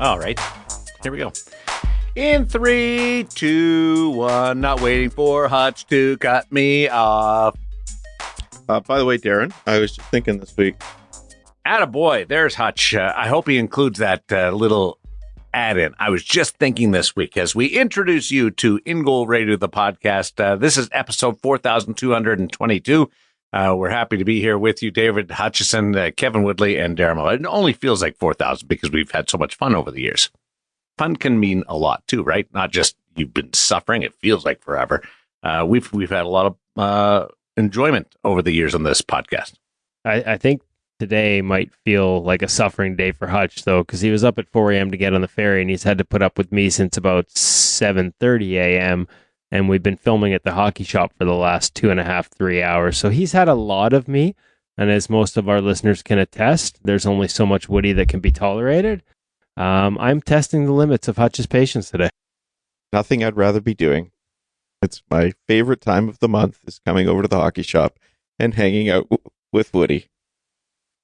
All right, here we go. In 3, 2, 1, not waiting for Hutch to cut me off. By the way, Darren, I was just thinking this week. Attaboy, there's Hutch. I hope he includes that little add-in. I was just thinking this week as we introduce you to InGoal Radio, the podcast. This is episode 4222. We're happy to be here with you, David Hutchison, Kevin Woodley, and Darren Moe. It only feels like 4,000 because we've had so much fun over the years. Fun can mean a lot too, right? Not just you've been suffering. It feels like forever. We've had a lot of enjoyment over the years on this podcast. I think today might feel like a suffering day for Hutch, though, because he was up at 4 a.m. to get on the ferry, and he's had to put up with me since about 7:30 a.m., and we've been filming at the hockey shop for the last 2.5, 3 hours. So he's had a lot of me, and as most of our listeners can attest, there's only so much Woody that can be tolerated. I'm testing the limits of Hutch's patience today. Nothing I'd rather be doing. It's my favorite time of the month is coming over to the hockey shop and hanging out with Woody.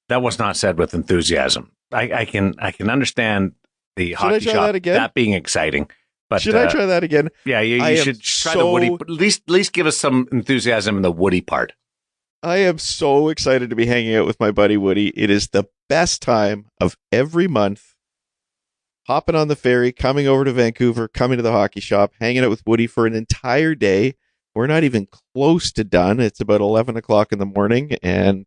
That was not said with enthusiasm. I can understand the hockey I try shop that again? that being exciting. But Should I try that again? Yeah, you should try the Woody. At least give us some enthusiasm in the Woody part. I am so excited to be hanging out with my buddy Woody. It is the best time of every month. Hopping on the ferry, coming over to Vancouver, coming to the hockey shop, hanging out with Woody for an entire day. We're not even close to done. It's about 11 o'clock in the morning, and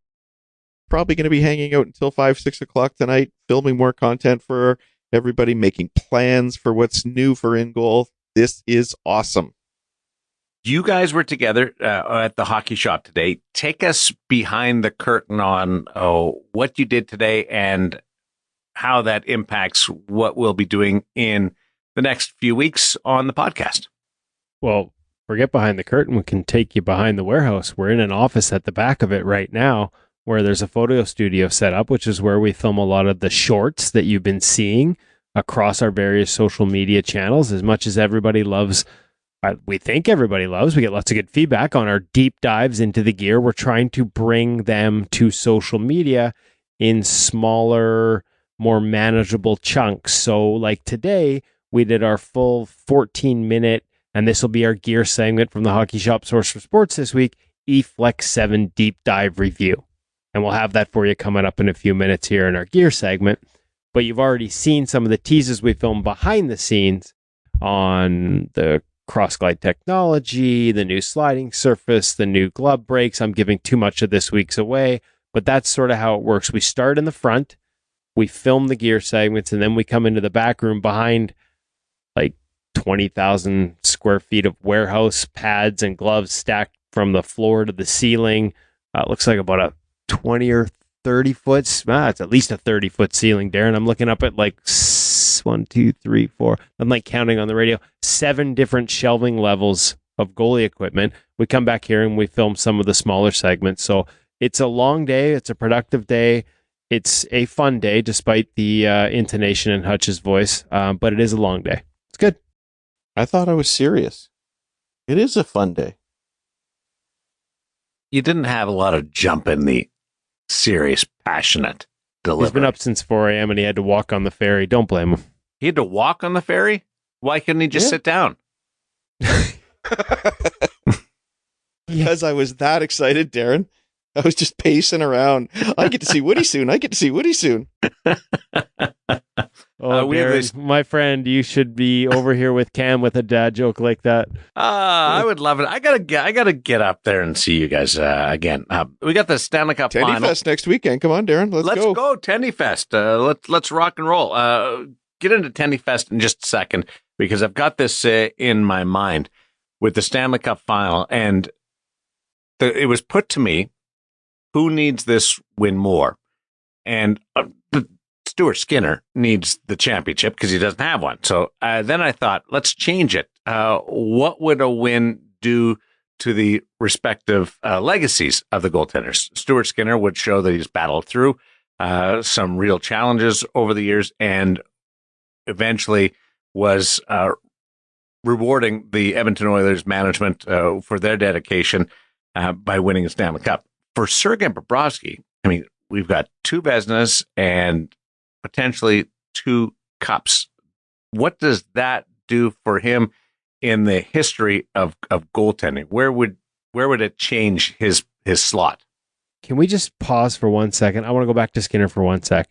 probably going to be hanging out until 5, 6 o'clock tonight, filming more content for everybody, making plans for what's new for InGoal. This is awesome. You guys were together at the hockey shop today. Take us behind the curtain on what you did today and how that impacts what we'll be doing in the next few weeks on the podcast. Well, forget behind the curtain. We can take you behind the warehouse. We're in an office at the back of it right now where there's a photo studio set up, which is where we film a lot of the shorts that you've been seeing across our various social media channels. As much as everybody loves, we think everybody loves, we get lots of good feedback on our deep dives into the gear. We're trying to bring them to social media in smaller, more manageable chunks. So like today, we did our full 14-minute, and this will be our gear segment from the Hockey Shop Source for Sports this week, EFlex 7 deep dive review. And we'll have that for you coming up in a few minutes here in our gear segment. But you've already seen some of the teases we filmed behind the scenes on the cross-glide technology, the new sliding surface, the new glove brakes. I'm giving too much of this week's away, but that's sort of how it works. We start in the front, we film the gear segments, and then we come into the back room behind like 20,000 square feet of warehouse pads and gloves stacked from the floor to the ceiling. It looks like about a 20 or 30 foot. It's at least a 30-foot ceiling, Darren. I'm looking up at like 1, 2, 3, 4. I'm like counting on the radio. 7 different shelving levels of goalie equipment. We come back here and we film some of the smaller segments. So it's a long day. It's a productive day. It's a fun day, despite the intonation in Hutch's voice. But it is a long day. It's good. I thought I was serious. It is a fun day. You didn't have a lot of jump in the serious, passionate delivery. He's been up since 4 a.m. and he had to walk on the ferry. Don't blame him. He had to walk on the ferry? Why couldn't he just sit down? Because I was that excited, Darren. I was just pacing around. I get to see Woody soon. I get to see Woody soon. Darren, my friend, you should be over here with Cam with a dad joke like that. I would love it. I gotta get up there and see you guys again. We got the Stanley Cup Final. TendyFest next weekend. Come on, Darren. Let's go. Let's go, TendyFest. Let's rock and roll. Get into TendyFest in just a second because I've got this in my mind with the Stanley Cup Final, and it was put to me, who needs this win more? And Stuart Skinner needs the championship because he doesn't have one. So then I thought, let's change it. What would a win do to the respective legacies of the goaltenders? Stuart Skinner would show that he's battled through some real challenges over the years and eventually was rewarding the Edmonton Oilers management for their dedication by winning a Stanley Cup. For Sergei Bobrovsky, I mean, we've got 2 Vezinas and potentially 2 cups. What does that do for him in the history of goaltending? Where would it change his slot? Can we just pause for 1 second? I want to go back to Skinner for 1 sec,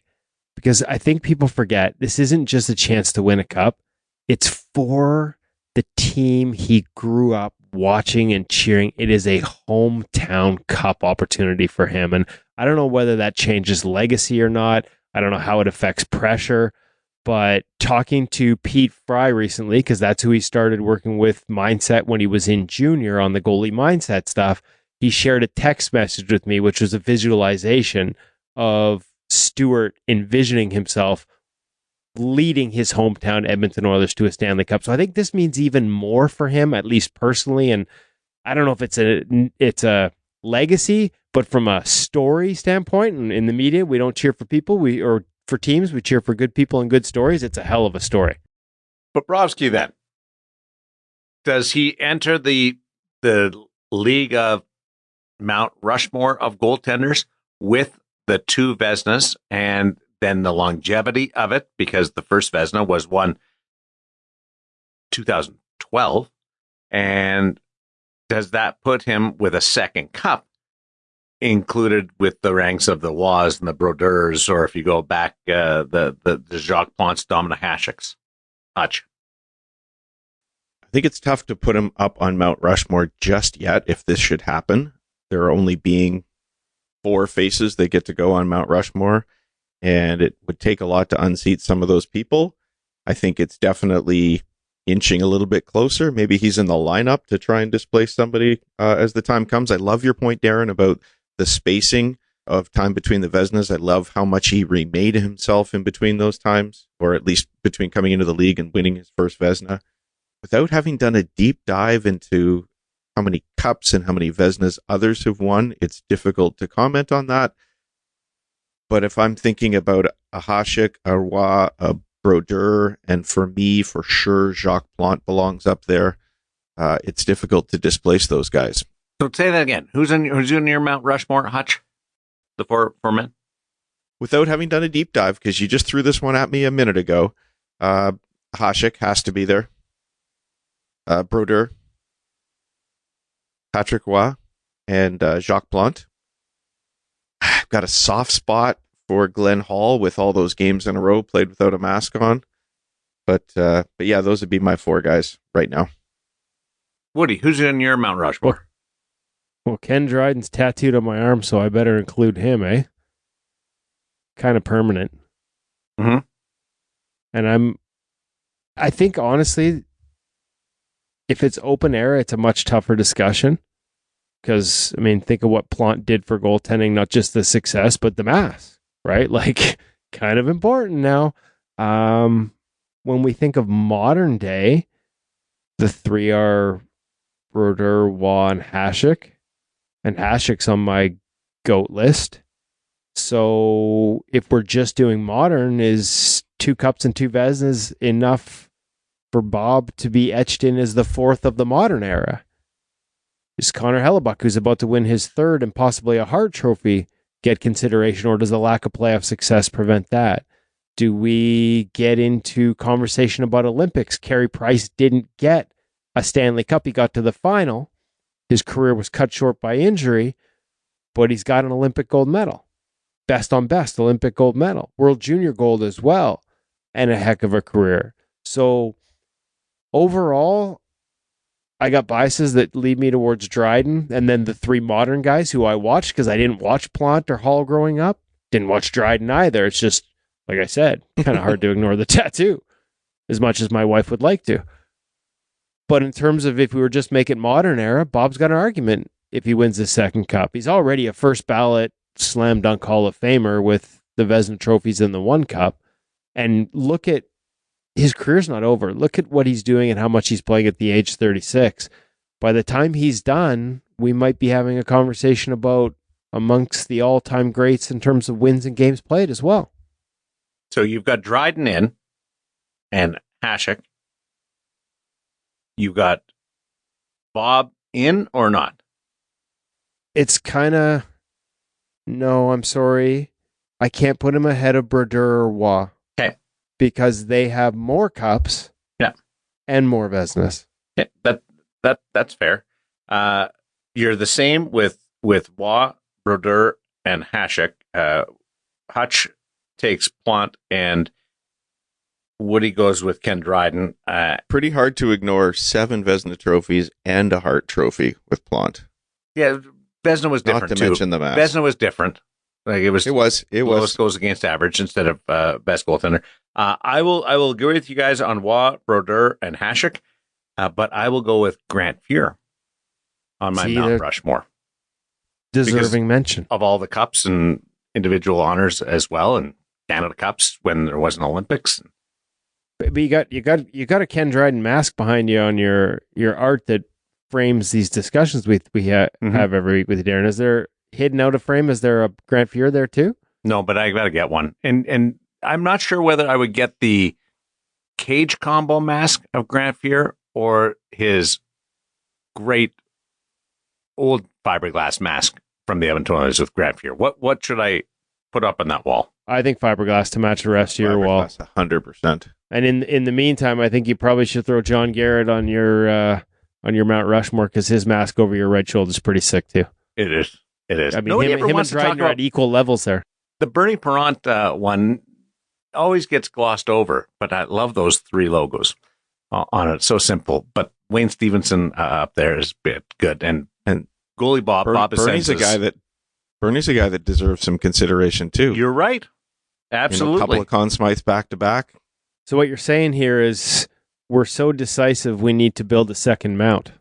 because I think people forget this isn't just a chance to win a cup. It's for the team he grew up watching and cheering. It is a hometown cup opportunity for him. And I don't know whether that changes legacy or not. I don't know how it affects pressure. But talking to Pete Fry recently, because that's who he started working with mindset when he was in junior on the goalie mindset stuff, he shared a text message with me, which was a visualization of Stewart envisioning himself leading his hometown Edmonton Oilers to a Stanley Cup. So I think this means even more for him, at least personally. And I don't know if it's a legacy, but from a story standpoint, and in the media, we don't cheer for people, or for teams, we cheer for good people and good stories. It's a hell of a story. But Bobrovsky, then, does he enter the league of Mount Rushmore of goaltenders with the 2 Vezinas and then the longevity of it? Because the first Vezina was won 2012. And does that put him with a second cup included with the ranks of the Waz and the Brodeurs, or if you go back, the Jacques Plante, Dominic Hasek's? Hutch. I think it's tough to put him up on Mount Rushmore just yet if this should happen. There are only being 4 faces that get to go on Mount Rushmore, and it would take a lot to unseat some of those people. I think it's definitely inching a little bit closer. Maybe he's in the lineup to try and displace somebody as the time comes. I love your point, Darren, about the spacing of time between the Vezinas. I love how much he remade himself in between those times, or at least between coming into the league and winning his first Vezina. Without having done a deep dive into how many cups and how many Vezinas others have won, it's difficult to comment on that. But if I'm thinking about a Hasek, a Roy, a Brodeur, and for me, for sure, Jacques Plante belongs up there, it's difficult to displace those guys. So say that again. Who's in your Mount Rushmore, Hutch? The four men? Without having done a deep dive, because you just threw this one at me a minute ago, Hasek has to be there. Brodeur, Patrick Roy, and Jacques Plante. I've got a soft spot for Glenn Hall with all those games in a row played without a mask on. But yeah, those would be my 4 guys right now. Woody, who's in your Mount Rushmore? Well, Ken Dryden's tattooed on my arm, so I better include him, eh? Kind of permanent. Mm-hmm. And I think, honestly, if it's open era, it's a much tougher discussion. Because, I mean, think of what Plante did for goaltending, not just the success, but the mass, right? Like, kind of important now. When we think of modern day, the 3 are Brodeur, Roy, and Hasek. And Hasek's on my GOAT list. So if we're just doing modern, is 2 cups and 2 Vezinas enough for Bob to be etched in as the 4th of the modern era? Is Connor Hellebuck, who's about to win his 3rd and possibly a Hart Trophy, get consideration, or does the lack of playoff success prevent that? Do we get into conversation about Olympics? Carey Price didn't get a Stanley Cup. He got to the final. His career was cut short by injury, but he's got an Olympic gold medal. Best on best Olympic gold medal. World Junior gold as well. And a heck of a career. So overall, I got biases that lead me towards Dryden, and then the 3 modern guys who I watched, because I didn't watch Plante or Hall growing up. Didn't watch Dryden either. It's just, like I said, kind of hard to ignore the tattoo, as much as my wife would like to. But in terms of if we were just making modern era, Bob's got an argument if he wins the 2nd cup. He's already a first ballot slam dunk Hall of Famer with the Vezina trophies and the 1 cup. And look at, his career's not over. Look at what he's doing and how much he's playing at the age 36. By the time he's done, we might be having a conversation about amongst the all-time greats in terms of wins and games played as well. So you've got Dryden in and Hasek. You got Bob in or not? It's kind of, no, I'm sorry. I can't put him ahead of Brodeur or Roy. Okay. because they have more cups. Yeah. And more Vesnas. Yeah, that's fair. You're the same with Waugh, Brodeur, and Hasek. Hutch takes Plant, and Woody goes with Ken Dryden. Pretty hard to ignore 7 Vezina trophies and a Hart trophy with Plant. Yeah, Vezina was different Not to mention the mask. Vezina was different. Like it was lowest goals against average instead of best goaltender. I will agree with you guys on Waugh, Brodeur, and Hasek, but I will go with Grant Fuhr on my Mount Rushmore. Deserving mention of all the cups and individual honors as well, and Canada Cups when there wasn't Olympics. But you got a Ken Dryden mask behind you on your art that frames these discussions we have every week with you, Darren. Is there hidden out of frame? Is there a Grant Fuhr there too? No, but I got to get one, and I'm not sure whether I would get the cage combo mask of Grant Fuhr or his great old fiberglass mask from the Edmonton Oilers with Grant Fuhr. What should I put up on that wall? I think fiberglass to match the rest of your wall. 100%. And in the meantime, I think you probably should throw John Garrett on your Mount Rushmore because his mask over your right shoulder is pretty sick too. It is. I mean, him and Dryden are at equal levels there. The Bernie Parent one always gets glossed over, but I love those 3 logos on it. So simple. But Wayne Stevenson up there is good, and goalie Bob Bernie's a guy that deserves some consideration too. You're right. Absolutely. A couple of Conn Smythes back to back. So what you're saying here is we're so decisive we need to build a second mount.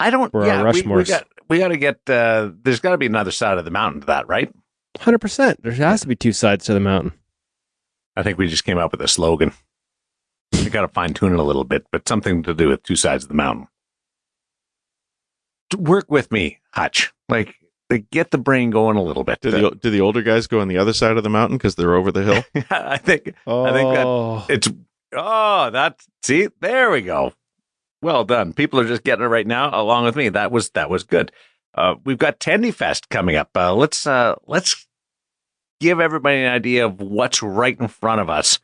I don't. For our Rushmores. We got to get. There's got to be another side of the mountain to that, right? 100%. There has to be 2 sides to the mountain. I think we just came up with a slogan. We got to fine tune it a little bit, but something to do with 2 sides of the mountain. Work with me, Hutch. Like get the brain going a little bit. Do the older guys go on the other side of the mountain because they're over the hill? I think that it's. Oh, see, there we go. Well done. People are just getting it right now, along with me. That was good. We've got TendyFest coming up. Let's give everybody an idea of what's right in front of us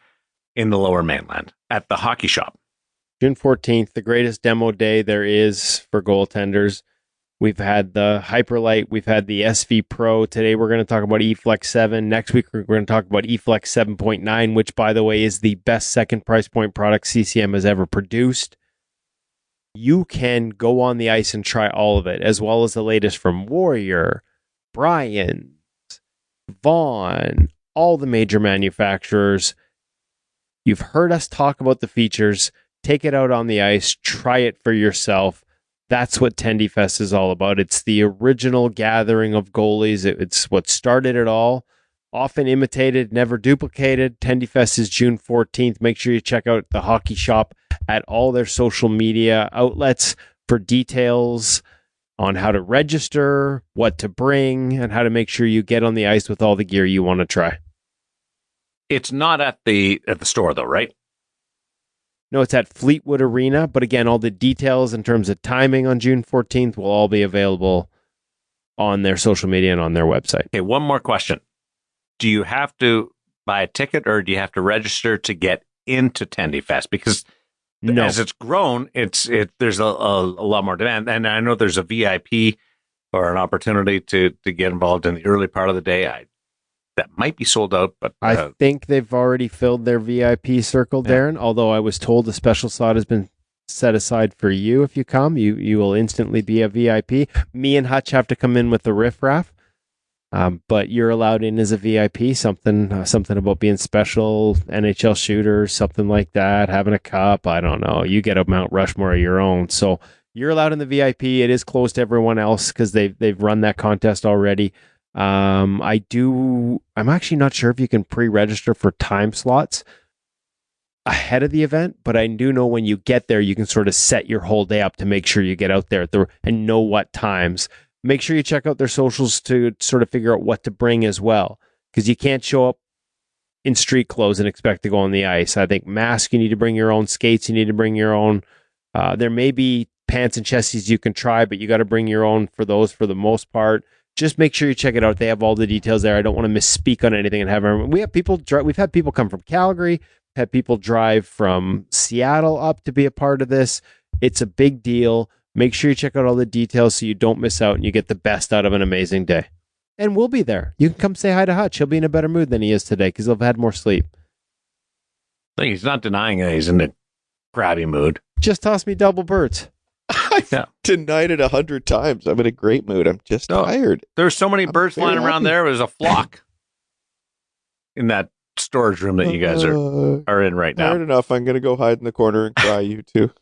in the Lower Mainland at the hockey shop. June 14th, the greatest demo day there is for goaltenders. We've had the Hyperlight. We've had the SV Pro. Today we're going to talk about EFlex 7. Next week we're going to talk about EFlex 7.9, which, by the way, is the best second price point product CCM has ever produced. You can go on the ice and try all of it, as well as the latest from Warrior, Bryant, Vaughn, all the major manufacturers. You've heard us talk about the features. Take it out on the ice. Try it for yourself. That's what TendyFest is all about. It's the original gathering of goalies. It's what started it all. Often imitated, never duplicated. TendyFest is June 14th. Make sure you check out the hockey shop at all their social media outlets for details on how to register, what to bring, and how to make sure you get on the ice with all the gear you want to try. It's not at the store though, right? No, it's at Fleetwood Arena, but again, all the details in terms of timing on June 14th will all be available on their social media and on their website. Okay, one more question. Do you have to buy a ticket or do you have to register to get into TendyFest? Because as it's grown, there's a lot more demand. And I know there's a VIP or an opportunity to get involved in the early part of the day. That might be sold out, but I think they've already filled their VIP circle, Darren. Yeah. Although I was told a special slot has been set aside for you. If you come, you will instantly be a VIP. Me and Hutch have to come in with the riffraff, but you're allowed in as a VIP. Something about being special, NHL shooter, something like that. Having a cup, I don't know. You get a Mount Rushmore of your own, so you're allowed in the VIP. It is closed to everyone else because they've run that contest already. I'm actually not sure if you can pre-register for time slots ahead of the event, but I do know when you get there, you can sort of set your whole day up to make sure you get out there and know what times. Make sure you check out their socials to sort of figure out what to bring as well, because you can't show up in street clothes and expect to go on the ice. I think masks, you need to bring your own. Skates, you need to bring your own. There may be pants and chesties you can try, but you got to bring your own for those for the most part. Just make sure you check it out. They have all the details there. I don't want to misspeak on anything and have everyone. We've had people come from Calgary, Had people drive from Seattle up to be a part of this. It's a big deal. Make sure you check out all the details so you don't miss out and you get the best out of an amazing day. And we'll be there. You can come say hi to Hutch. He'll be in a better mood than he is today because he'll have had more sleep. He's not denying that he's in a crabby mood. Just toss me double birds. I've denied it 100 times. I'm in a great mood. I'm just tired. There's so many birds very flying around happy. there. There's a flock in that storage room that you guys are in right now. Tired enough. I'm going to go hide in the corner and cry, you two.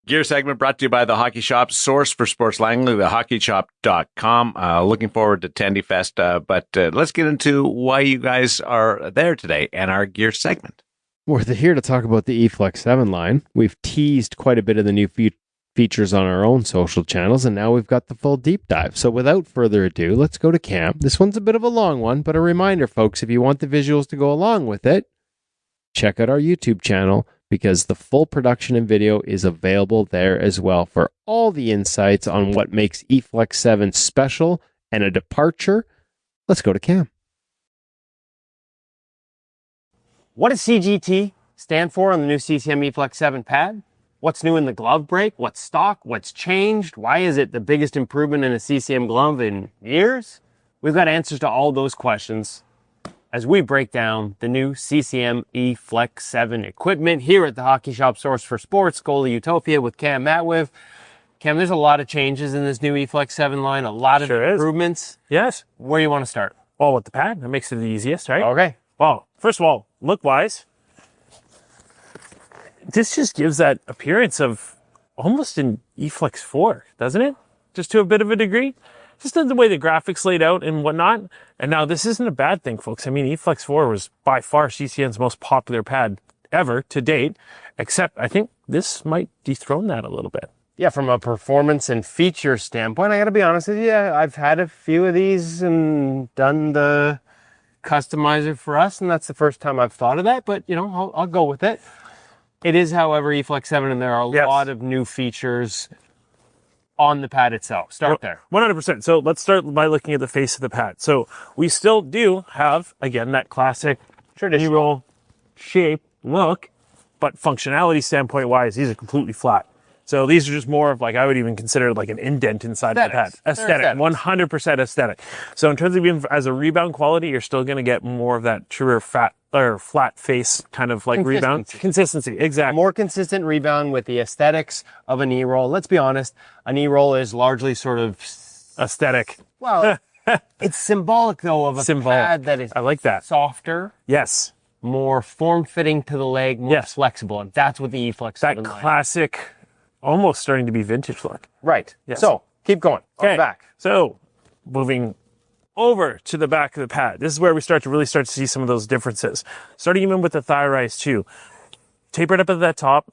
Gear segment brought to you by The Hockey Shop, source for sports Langley, thehockeyshop.com. Looking forward to TendyFest, but let's get into why you guys are there today and our gear segment. We're here to talk about the EFlex 7 line. We've teased quite a bit of the new features on our own social channels, and now we've got the full deep dive. So without further ado, let's go to Cam. This one's a bit of a long one, but a reminder, folks, if you want the visuals to go along with it, check out our YouTube channel, because the full production and video is available there as well for all the insights on what makes EFlex 7 special and a departure. Let's go to Cam. What does CGT stand for on the new CCM EFlex 7 pad? What's new in the glove break? What's stock? What's changed? Why is it the biggest improvement in a CCM glove in years? We've got answers to all those questions as we break down the new CCM EFlex 7 equipment here at the Hockey Shop Source for Sports, Goalie Utopia with Cam Matwiv. Cam, there's a lot of changes in this new EFlex 7 line, a lot of improvements. Yes. Where do you want to start? Well, with the pad, that makes it the easiest, right? Okay. Well, first of all, look-wise, this just gives that appearance of almost an EFlex 4, doesn't it? Just to a bit of a degree. Just the way the graphics laid out and whatnot. And now this isn't a bad thing, folks. I mean, EFlex 4 was by far CCN's most popular pad ever to date, except I think this might dethrone that a little bit. Yeah, from a performance and feature standpoint, I got to be honest with you, I've had a few of these and done the customizer for us, and that's the first time I've thought of that, but, you know, I'll go with it. It is, however, EFlex 7, and there are a lot of new features on the pad itself. Start there. 100%. So let's start by looking at the face of the pad. So we still do have, again, that classic traditional shape look, but functionality standpoint wise, these are completely flat. So these are just more of like, I would even consider like an indent inside the pad. Aesthetic, 100% aesthetic. So in terms of even as a rebound quality, you're still going to get more of that truer flat face kind of like rebound. Consistency, exactly. More consistent rebound with the aesthetics of a knee roll. Let's be honest, a knee roll is largely sort of aesthetic. Well, it's symbolic though of a pad that is I like that. Softer. Yes. More form-fitting to the leg, more flexible. And that's what the EFlex 7 that classic, almost starting to be vintage look. Right. Yes. So keep going. Okay. Back. So moving over to the back of the pad. This is where we start to see some of those differences. Starting even with the thigh rise too. Tapered up at that top,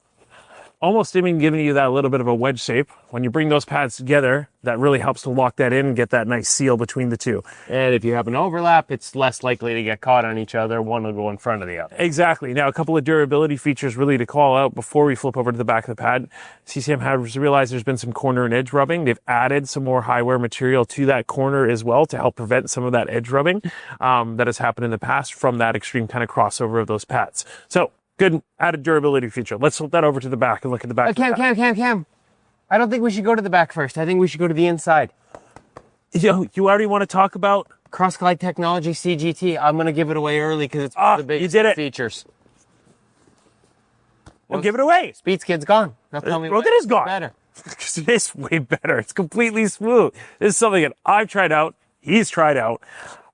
almost even giving you that little bit of a wedge shape. When you bring those pads together, that really helps to lock that in and get that nice seal between the two. And if you have an overlap, it's less likely to get caught on each other. One will go in front of the other. Exactly. Now, a couple of durability features really to call out before we flip over to the back of the pad. CCM has realized there's been some corner and edge rubbing. They've added some more high wear material to that corner as well to help prevent some of that edge rubbing that has happened in the past from that extreme kind of crossover of those pads. So, good added durability feature. Let's flip that over to the back and look at the back. Cam. I don't think we should go to the back first. I think we should go to the inside. You already want to talk about Cross-Glide Technology CGT. I'm going to give it away early because it's one of the biggest features. Well, give it away. Speed Skid's gone. Now tell me Well, that is gone. Better. Because it is way better. It's completely smooth. This is something that I've tried out. He's tried out.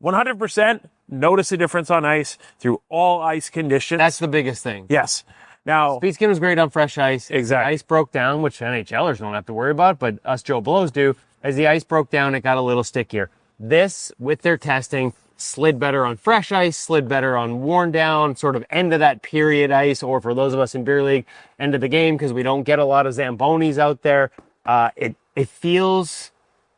100% notice a difference on ice through all ice conditions. That's the biggest thing. Yes. Now, Speed Skin was great on fresh ice. Exactly. The ice broke down, which NHLers don't have to worry about, but us Joe Blows do. As the ice broke down, it got a little stickier. This, with their testing, slid better on fresh ice, slid better on worn down, sort of end of that period ice, or for those of us in beer league, end of the game, because we don't get a lot of Zambonis out there. It feels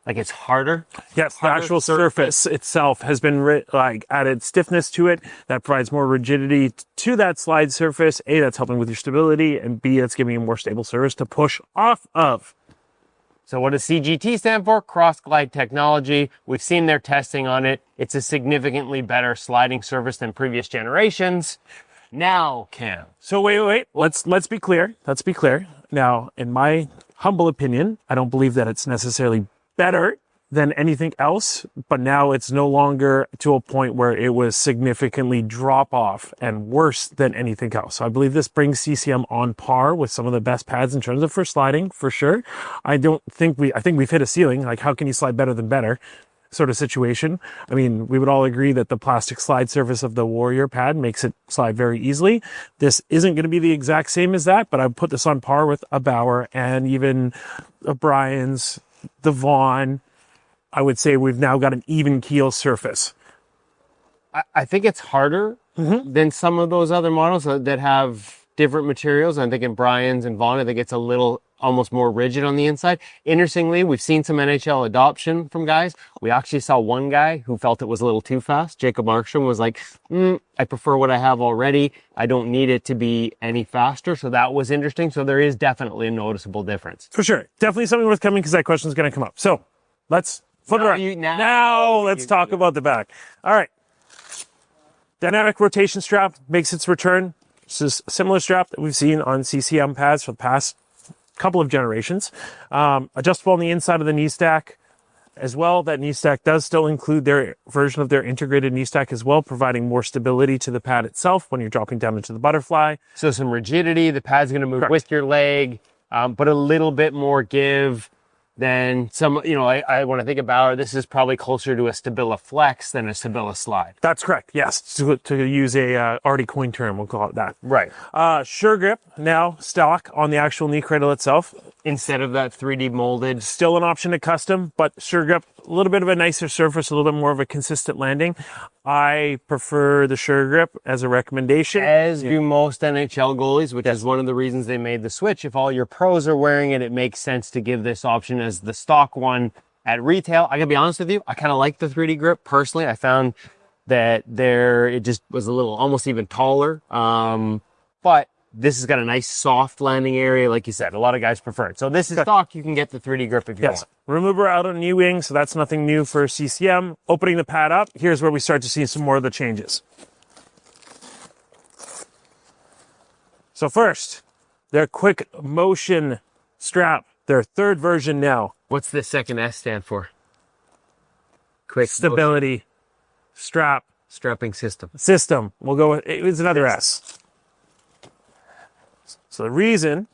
like it's harder. Yes, the actual surface itself has been added stiffness to it that provides more rigidity to that slide surface. A, that's helping with your stability, and B, that's giving you a more stable surface to push off of. So what does CGT stand for? Cross-Glide Technology. We've seen their testing on it. It's a significantly better sliding surface than previous generations. Now, Cam. So wait. Let's be clear. Let's be clear. Now, in my humble opinion, I don't believe that it's necessarily better than anything else, but now it's no longer to a point where it was significantly drop off and worse than anything else. So I believe this brings CCM on par with some of the best pads in terms of for sliding, for sure. I think we've hit a ceiling. Like, how can you slide better than better? Sort of situation. I mean, we would all agree that the plastic slide surface of the Warrior pad makes it slide very easily. This isn't going to be the exact same as that, but I would put this on par with a Bauer and even a Brian's, the Vaughn. I would say we've now got an even keel surface. I think it's harder than some of those other models that have different materials. I'm thinking Brian's and Vaughn, I think it's a little almost more rigid on the inside. Interestingly, we've seen some NHL adoption from guys. We actually saw one guy who felt it was a little too fast. Jacob Markstrom was like, I prefer what I have already. I don't need it to be any faster. So that was interesting. So there is definitely a noticeable difference. For sure. Definitely something worth coming because that question is going to come up. So let's flip it around. Now let's talk about the back. All right. Dynamic rotation strap makes its return. This is a similar strap that we've seen on CCM pads for the past couple of generations. Adjustable on the inside of the knee stack as well. That knee stack does still include their version of their integrated knee stack as well, providing more stability to the pad itself when you're dropping down into the butterfly. So some rigidity, the pad's going to move with your leg, but a little bit more give than some, I when I think about it, this is probably closer to a Stabila Flex than a Stabila Slide. That's correct. Yes. To use a already coined term, we'll call it that. Right. Sure grip now stock on the actual knee cradle itself. Instead of that 3D molded. Still an option to custom, but sure grip, a little bit of a nicer surface, a little bit more of a consistent landing. I prefer the sure grip as a recommendation. As do most NHL goalies, which is one of the reasons they made the switch. If all your pros are wearing it, it makes sense to give this option as the stock one at retail. I gotta be honest with you, I kind of like the 3D grip personally. I found that it just was a little almost even taller. But this has got a nice soft landing area, like you said. A lot of guys prefer it. So this is stock. You can get the 3D grip if you want. Remover out on knee wing, so that's nothing new for CCM. Opening the pad up, here's where we start to see some more of the changes. So first, their quick motion strap, their third version now. What's the second S stand for? Quick Stability strap strapping system. We'll go with it's another S. So the reason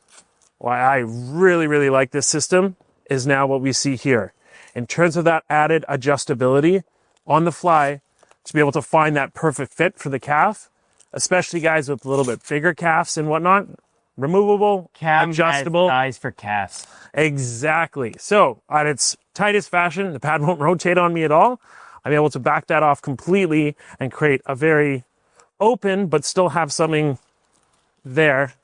why I really, really like this system is now what we see here. In terms of that added adjustability on the fly to be able to find that perfect fit for the calf, especially guys with a little bit bigger calves and whatnot. Removable, adjustable. Size for calves. Exactly. So at its tightest fashion, the pad won't rotate on me at all. I'm able to back that off completely and create a very open, but still have something there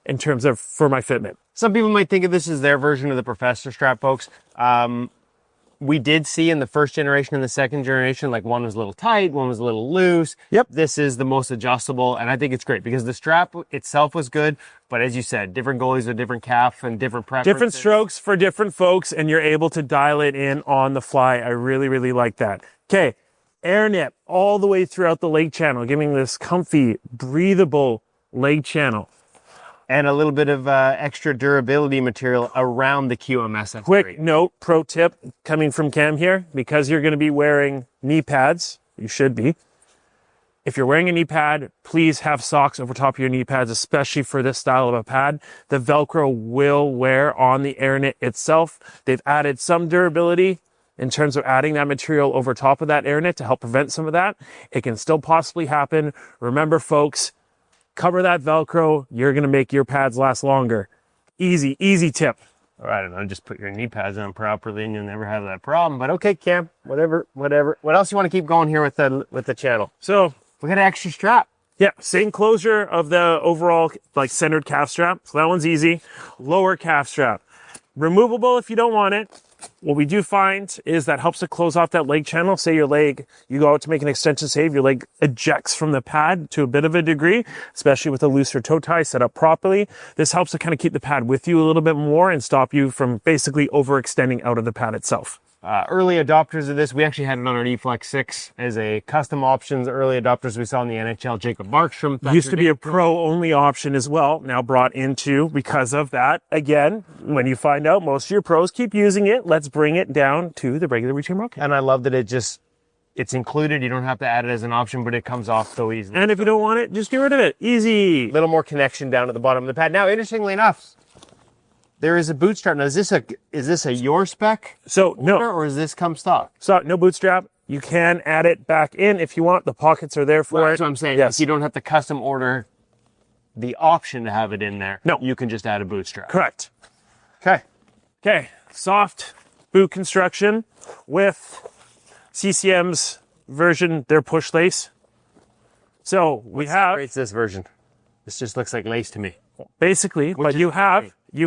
in terms of for my fitment. Some people might think of this as their version of the Professor strap, folks. We did see in the first generation and the second generation, like one was a little tight, one was a little loose. Yep. This is the most adjustable, and I think it's great because the strap itself was good, but as you said, different goalies with different calf and different preferences. Different strokes for different folks, and you're able to dial it in on the fly. I really, really like that. Okay, air nip all the way throughout the leg channel, giving this comfy, breathable leg channel. And a little bit of extra durability material around the QMS. That's Quick great. note, pro tip coming from Cam here, because you're going to be wearing knee pads, you should be. If you're wearing a knee pad, please have socks over top of your knee pads, especially for this style of a pad. The Velcro will wear on the air knit itself. They've added some durability in terms of adding that material over top of that air knit to help prevent some of that. It can still possibly happen. Remember, folks, cover that Velcro. You're going to make your pads last longer. Easy, easy tip. All right, I don't know, just put your knee pads on properly and you'll never have that problem. But okay, Cam, whatever. What else you want to keep going here with the channel? So We got an extra strap. yeah, same closure of the overall like centered calf strap. So that one's easy. Lower calf strap. Removable if you don't want it. What we do find is that helps to close off that leg channel. Say your leg, you go out to make an extension save, your leg ejects from the pad to a bit of a degree, especially with a looser toe tie set up properly. This helps to kind of keep the pad with you a little bit more and stop you from basically overextending out of the pad itself. early adopters of this. We actually had it on our EFlex 6 as a custom options. Early adopters we saw in the NHL, Jacob Markstrom. Used to be a pro-only option as well, now brought into because of that. Again, when you find out most of your pros keep using it, let's bring it down to the regular retail market. And I love that it's included. You don't have to add it as an option, but it comes off so easily. And if you don't want it, just get rid of it. Easy. A little more connection down at the bottom of the pad. Now, interestingly enough, there is a bootstrap. Now, is this a your spec? So, no. Or does this come stock? So, no bootstrap. You can add it back in if you want. The pockets are there for it. That's what I'm saying. Yes. You don't have to custom order the option to have it in there. No. You can just add a bootstrap. Correct. Okay. Okay. Soft boot construction with CCM's version, their push lace. So we have It's this version. This just looks like lace to me. basically, but you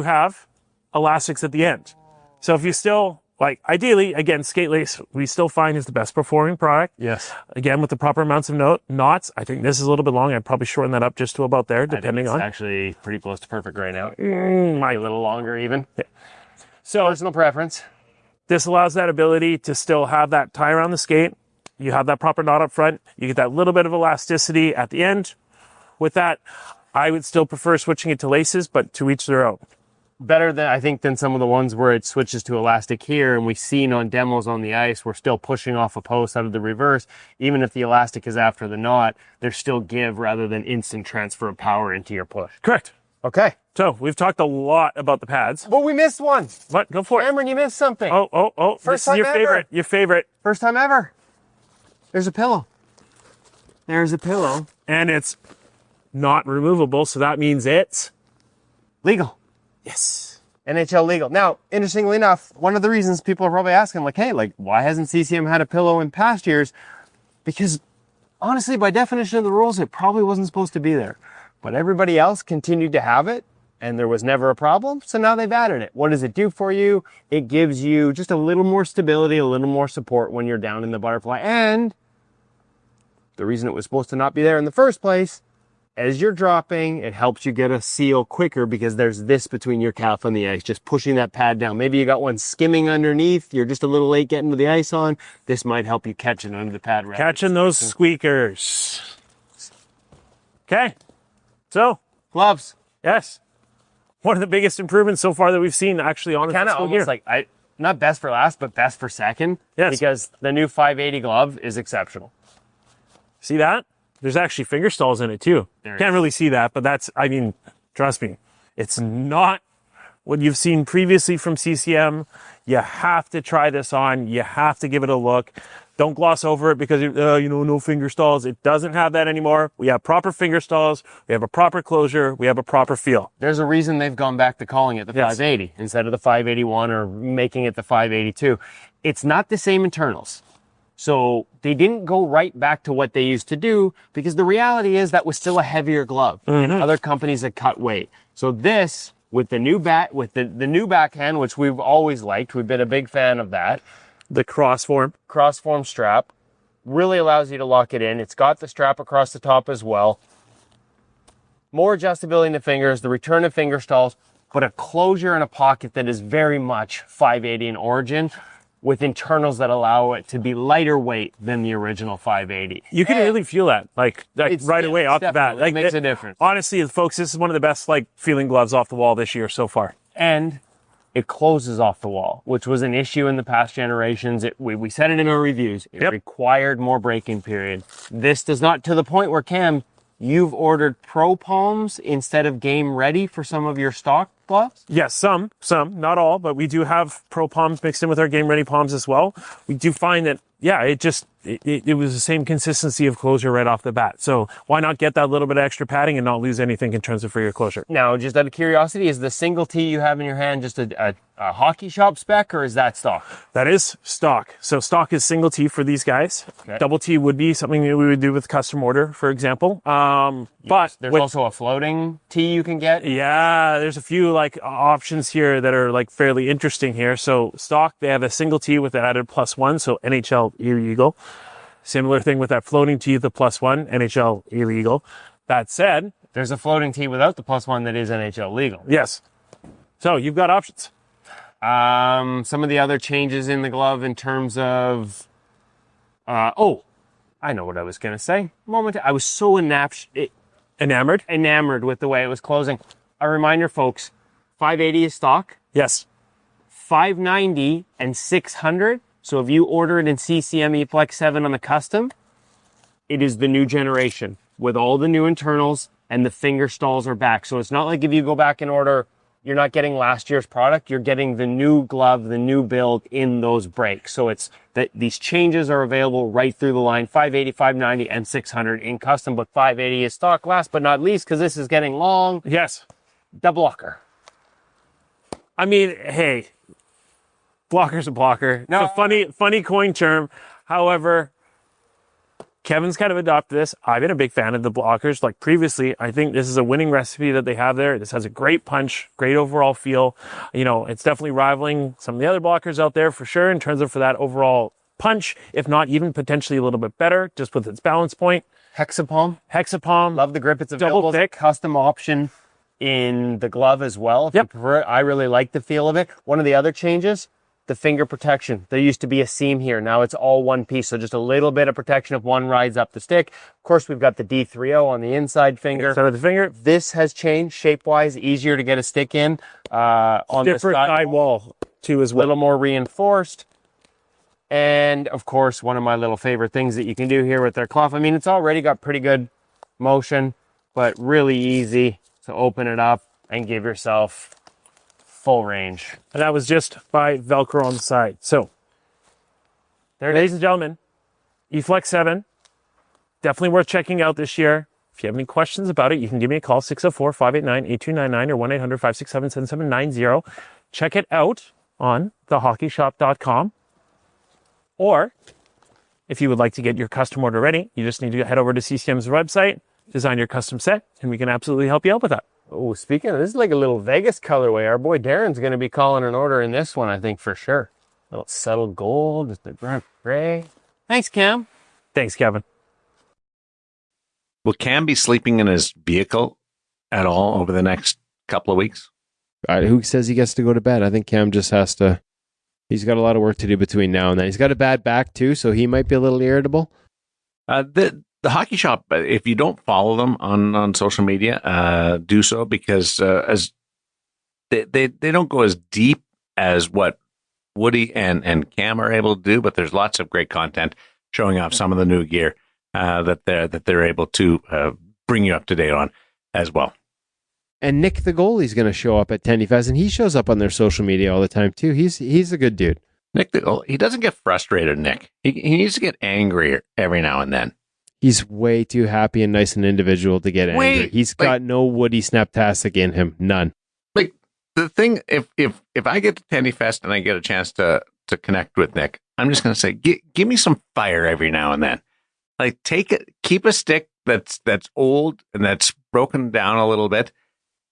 have elastics at the end. So if you still like, ideally, again, skate lace we still find is the best performing product. Yes. Again, with the proper amounts of knots. I think this is a little bit long. I'd probably shorten that up just to about there, depending on. It's actually pretty close to perfect right now. Might a little longer even. Yeah. So Personal preference. this allows that ability to still have that tie around the skate. You have that proper knot up front. You get that little bit of elasticity at the end. With that, I would still prefer switching it to laces, but to each their own. Better than I think than some of the ones where it switches to elastic here, and we've seen on demos on the ice, we're still pushing off a post out of the reverse. Even if the elastic is after the knot, there's still give rather than instant transfer of power into your push. Correct. Okay. So we've talked a lot about the pads. Well, we missed one. What? Go for it. Cameron, you missed something. Oh. First This is your time ever. favorite. Your favorite. First time ever. There's a pillow. There's a pillow. And it's not removable, so that means it's Legal. yes. NHL legal. Now, interestingly enough, one of the reasons people are probably asking, like, hey, like, why hasn't CCM had a pillow in past years? Because honestly, by definition of the rules, it probably wasn't supposed to be there. But everybody else continued to have it, and there was never a problem, so now they've added it. What does it do for you? It gives you just a little more stability, a little more support when you're down in the butterfly. And the reason it was supposed to not be there in the first place, as you're dropping, it helps you get a seal quicker because there's this between your calf and the ice, just pushing that pad down. Maybe you got one skimming underneath, you're just a little late getting to the ice on. This might help you catch it under the pad. Catching those squeakers. Okay. So, Gloves. yes. One of the biggest improvements so far that we've seen actually on the Kind of fiscal almost year. like, not best for last, but best for second. Yes. Because the new 580 glove is exceptional. See that? There's actually finger stalls in it too. There Can't is. really see that, but that's, I mean, trust me, it's not what you've seen previously from CCM. You have to try this on. You have to give it a look. Don't gloss over it because, no finger stalls. It doesn't have that anymore. We have proper finger stalls. We have a proper closure. We have a proper feel. There's a reason they've gone back to calling it the Yes. 580 instead of the 581 or making it the 582. It's not the same internals. So they didn't go right back to what they used to do because the reality is that was still a heavier glove. And other companies had cut weight. So this, with the new the new backhand, which we've always liked, we've been a big fan of that, The cross form. cross-form strap, really allows you to lock it in. It's got the strap across the top as well. More adjustability in the fingers, the return of finger stalls, but a closure and a pocket that is very much 580 in origin, with internals that allow it to be lighter weight than the original 580. You can really feel that, like It's- right yeah, away it's off the bat. definitely- it Like makes a difference. Honestly, folks, this is one of the best feeling gloves off the wall this year so far. And it closes off the wall, which was an issue in the past generations. We said it in our reviews. It Yep. required more break-in period. This does not, to the point where, Cam, you've ordered Pro Palms instead of Game Ready for some of your stock gloves? Yes, some, not all, but we do have pro palms mixed in with our game ready palms as well. We do find that, yeah, it was the same consistency of closure right off the bat. So why not get that little bit of extra padding and not lose anything in terms of for your closure? Now, just out of curiosity, is the single tee you have in your hand just a hockey shop spec, or is that stock? That is stock. So stock is single T for these guys. Okay. Double T would be something that we would do with custom order, for example. But There's with- also a floating tee you can get. yeah, there's a few options here that are fairly interesting here. So stock, they have a single T with an added +1, so NHL illegal. Similar thing with that floating T, the +1, NHL illegal. That said, There's a floating tee without the +1 that is NHL legal. yes. So you've got options. Some of the other changes in the glove in terms of, I know what I was going to say. I was so enamored with the way it was closing. A reminder, folks, 580 is stock, Yes. 590 and 600. So if you order it in CCM EFlex 7 on the custom, it is the new generation with all the new internals, and the finger stalls are back. So it's not like if you go back and order, you're not getting last year's product. You're getting the new glove, the new build in those brakes. So it's that these changes are available right through the line, 580, 590, and 600 in custom, but 580 is stock. Last but not least, because this is getting long, Yes. the blocker. I mean, hey, blocker's a blocker. No. It's a funny coin term. However, Kevin's kind of adopted this. I've been a big fan of the blockers. Like previously, I think this is a winning recipe that they have there. This has a great punch, great overall feel. You know, it's definitely rivaling some of the other blockers out there for sure in terms of for that overall punch, if not even potentially a little bit better, just with its balance point. Hexapalm. Love the grip. It's available Double as a thick. custom option in the glove as well. If you prefer it, I really like the feel of it. One of the other changes, the finger protection. There used to be a seam here. Now it's all one piece. So just a little bit of protection if one rides up the stick. Of course, we've got the D30 on the inside finger. Inside of the finger. This has changed shape-wise, easier to get a stick in. On Different the side wall too as a well. little more reinforced. And of course, one of my little favorite things that you can do here with their cloth. I mean, it's already got pretty good motion, but really easy to open it up and give yourself full range. And that was just by Velcro on the side. So, There it ladies is. and gentlemen, EFlex 7, definitely worth checking out this year. If you have any questions about it, you can give me a call, 604-589-8299 or 1-800-567-7790. Check it out on thehockeyshop.com. Or, if you would like to get your custom order ready, you just need to head over to CCM's website, design your custom set, and we can absolutely help you out with that. Oh, speaking of, this is like a little Vegas colorway. Our boy Darren's going to be calling an order in this one, I think, for sure. A little subtle gold, just a grunt gray. Thanks, Cam. Thanks, Kevin. Will Cam be sleeping in his vehicle at all over the next couple of weeks? Who says he gets to go to bed? I think Cam just has to. He's got a lot of work to do between now and then. He's got a bad back too, so he might be a little irritable. The hockey shop, if you don't follow them on social media, do so, because as they don't go as deep as what Woody and Cam are able to do, but there's lots of great content showing off some of the new gear that they're able to bring you up to date on as well. And Nick the goalie's going to show up at TendyFest, and he shows up on their social media all the time too. He's a good dude. Nick, he doesn't get frustrated, Nick. He needs to get angry every now and then. He's way too happy and nice an individual to get angry. He's got no Woody Snaptastic in him. None. Like, the thing, if I get to TendyFest and I get a chance to connect with Nick, I'm just going to say, give me some fire every now and then. Like, keep a stick that's old and that's broken down a little bit,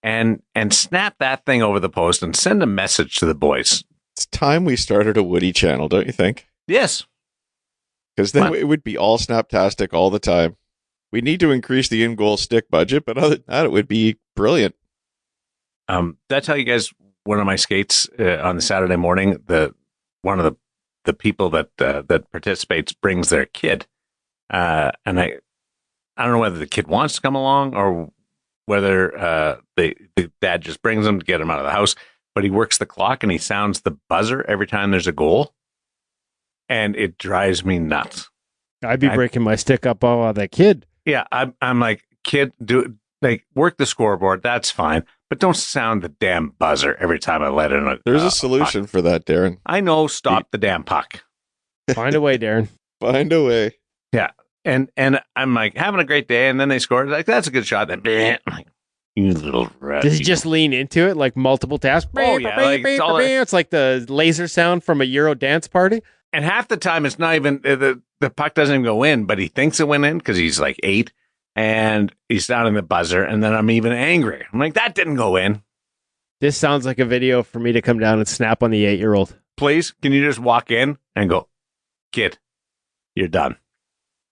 and snap that thing over the post and send a message to the boys. It's time we started a Woody channel, don't you think? Yes. Because then it would be all Snaptastic all the time. We need to increase the InGoal stick budget, but other than that, it would be brilliant. Did I tell you guys one of my skates on the Saturday morning? One of the people that participates brings their kid, and I don't know whether the kid wants to come along or whether the dad just brings him to get him out of the house. But he works the clock and he sounds the buzzer every time there's a goal. And it drives me nuts. I'd be breaking my stick up all of that kid. Yeah, I'm like, kid, work the scoreboard. That's fine. But don't sound the damn buzzer every time I let in There's a solution for that, Darren. I know, stop the damn puck. Find a way, Darren. Find a way. Yeah. And I'm like, having a great day. And then they scored. Like, that's a good shot. Then, I'm like, you little rat. Does he just lean into it like multiple taps? Oh, yeah. Like, It's like the laser sound from a Euro dance party. And half the time, it's not even, the puck doesn't even go in, but he thinks it went in because he's like 8 and he's sounding the buzzer. And then I'm even angry. I'm like, that didn't go in. This sounds like a video for me to come down and snap on the 8-year-old. Please, can you just walk in and go, kid, you're done.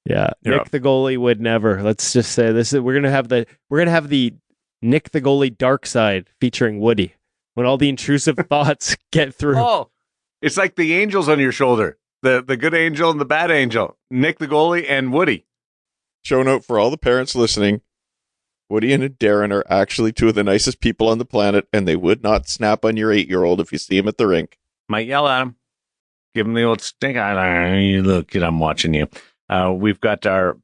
Yeah. You're Nick up. the goalie would never. Let's just say we're gonna have the Nick the goalie dark side featuring Woody. when all the intrusive thoughts get through. Oh, it's like the angels on your shoulder. The good angel and the bad angel. Nick the goalie and Woody. Show note for all the parents listening. Woody and Darren are actually two of the nicest people on the planet, and they would not snap on your 8-year-old if you see him at the rink. Might yell at him. Give him the old stink eye. Look, kid, I'm watching you. We've got our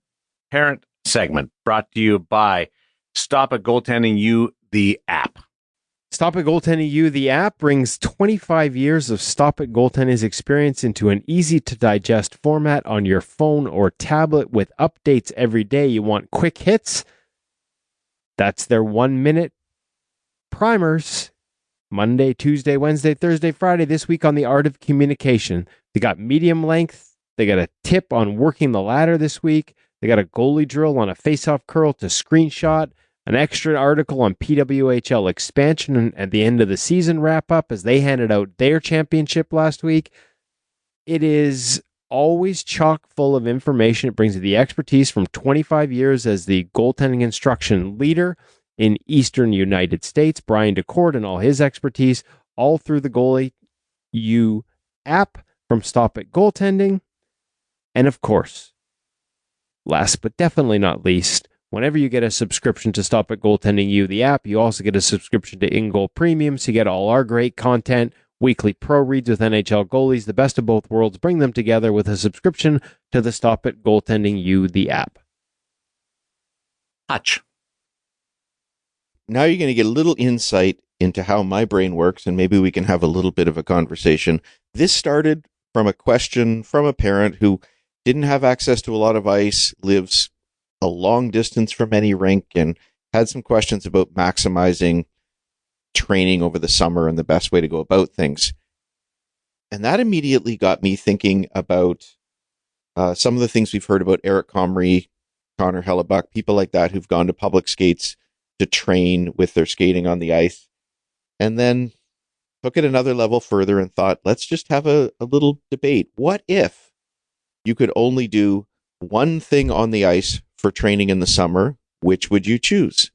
parent segment brought to you by Stop It Goaltending U, the app. Stop It Goaltending U, the app, brings 25 years of Stop It Goaltending's experience into an easy-to-digest format on your phone or tablet with updates every day. You want quick hits? That's their 1-minute primers. Monday, Tuesday, Wednesday, Thursday, Friday, this week on the art of communication. They got medium length. They got a tip on working the ladder this week. They got a goalie drill on a face-off curl to screenshot. An extra article on PWHL expansion and at the end of the season wrap-up as they handed out their championship last week. It is always chock full of information. It brings you the expertise from 25 years as the goaltending instruction leader in Eastern United States. Brian DeCord and all his expertise, all through the Goalie U app from Stop It Goaltending. And of course, last but definitely not least, whenever you get a subscription to Stop It Goaltending U, the app, you also get a subscription to InGoal Premium, so you get all our great content, weekly pro reads with NHL goalies, the best of both worlds. Bring them together with a subscription to the Stop It Goaltending U, the app. Hutch. Now you're going to get a little insight into how my brain works, and maybe we can have a little bit of a conversation. This started from a question from a parent who didn't have access to a lot of ice, lives a long distance from any rink, and had some questions about maximizing training over the summer and the best way to go about things. And that immediately got me thinking about some of the things we've heard about Eric Comrie, Connor Hellebuck, people like that who've gone to public skates to train with their skating on the ice. And then took it another level further and thought, let's just have a little debate. What if you could only do one thing on the ice for training in the summer? Which would you choose?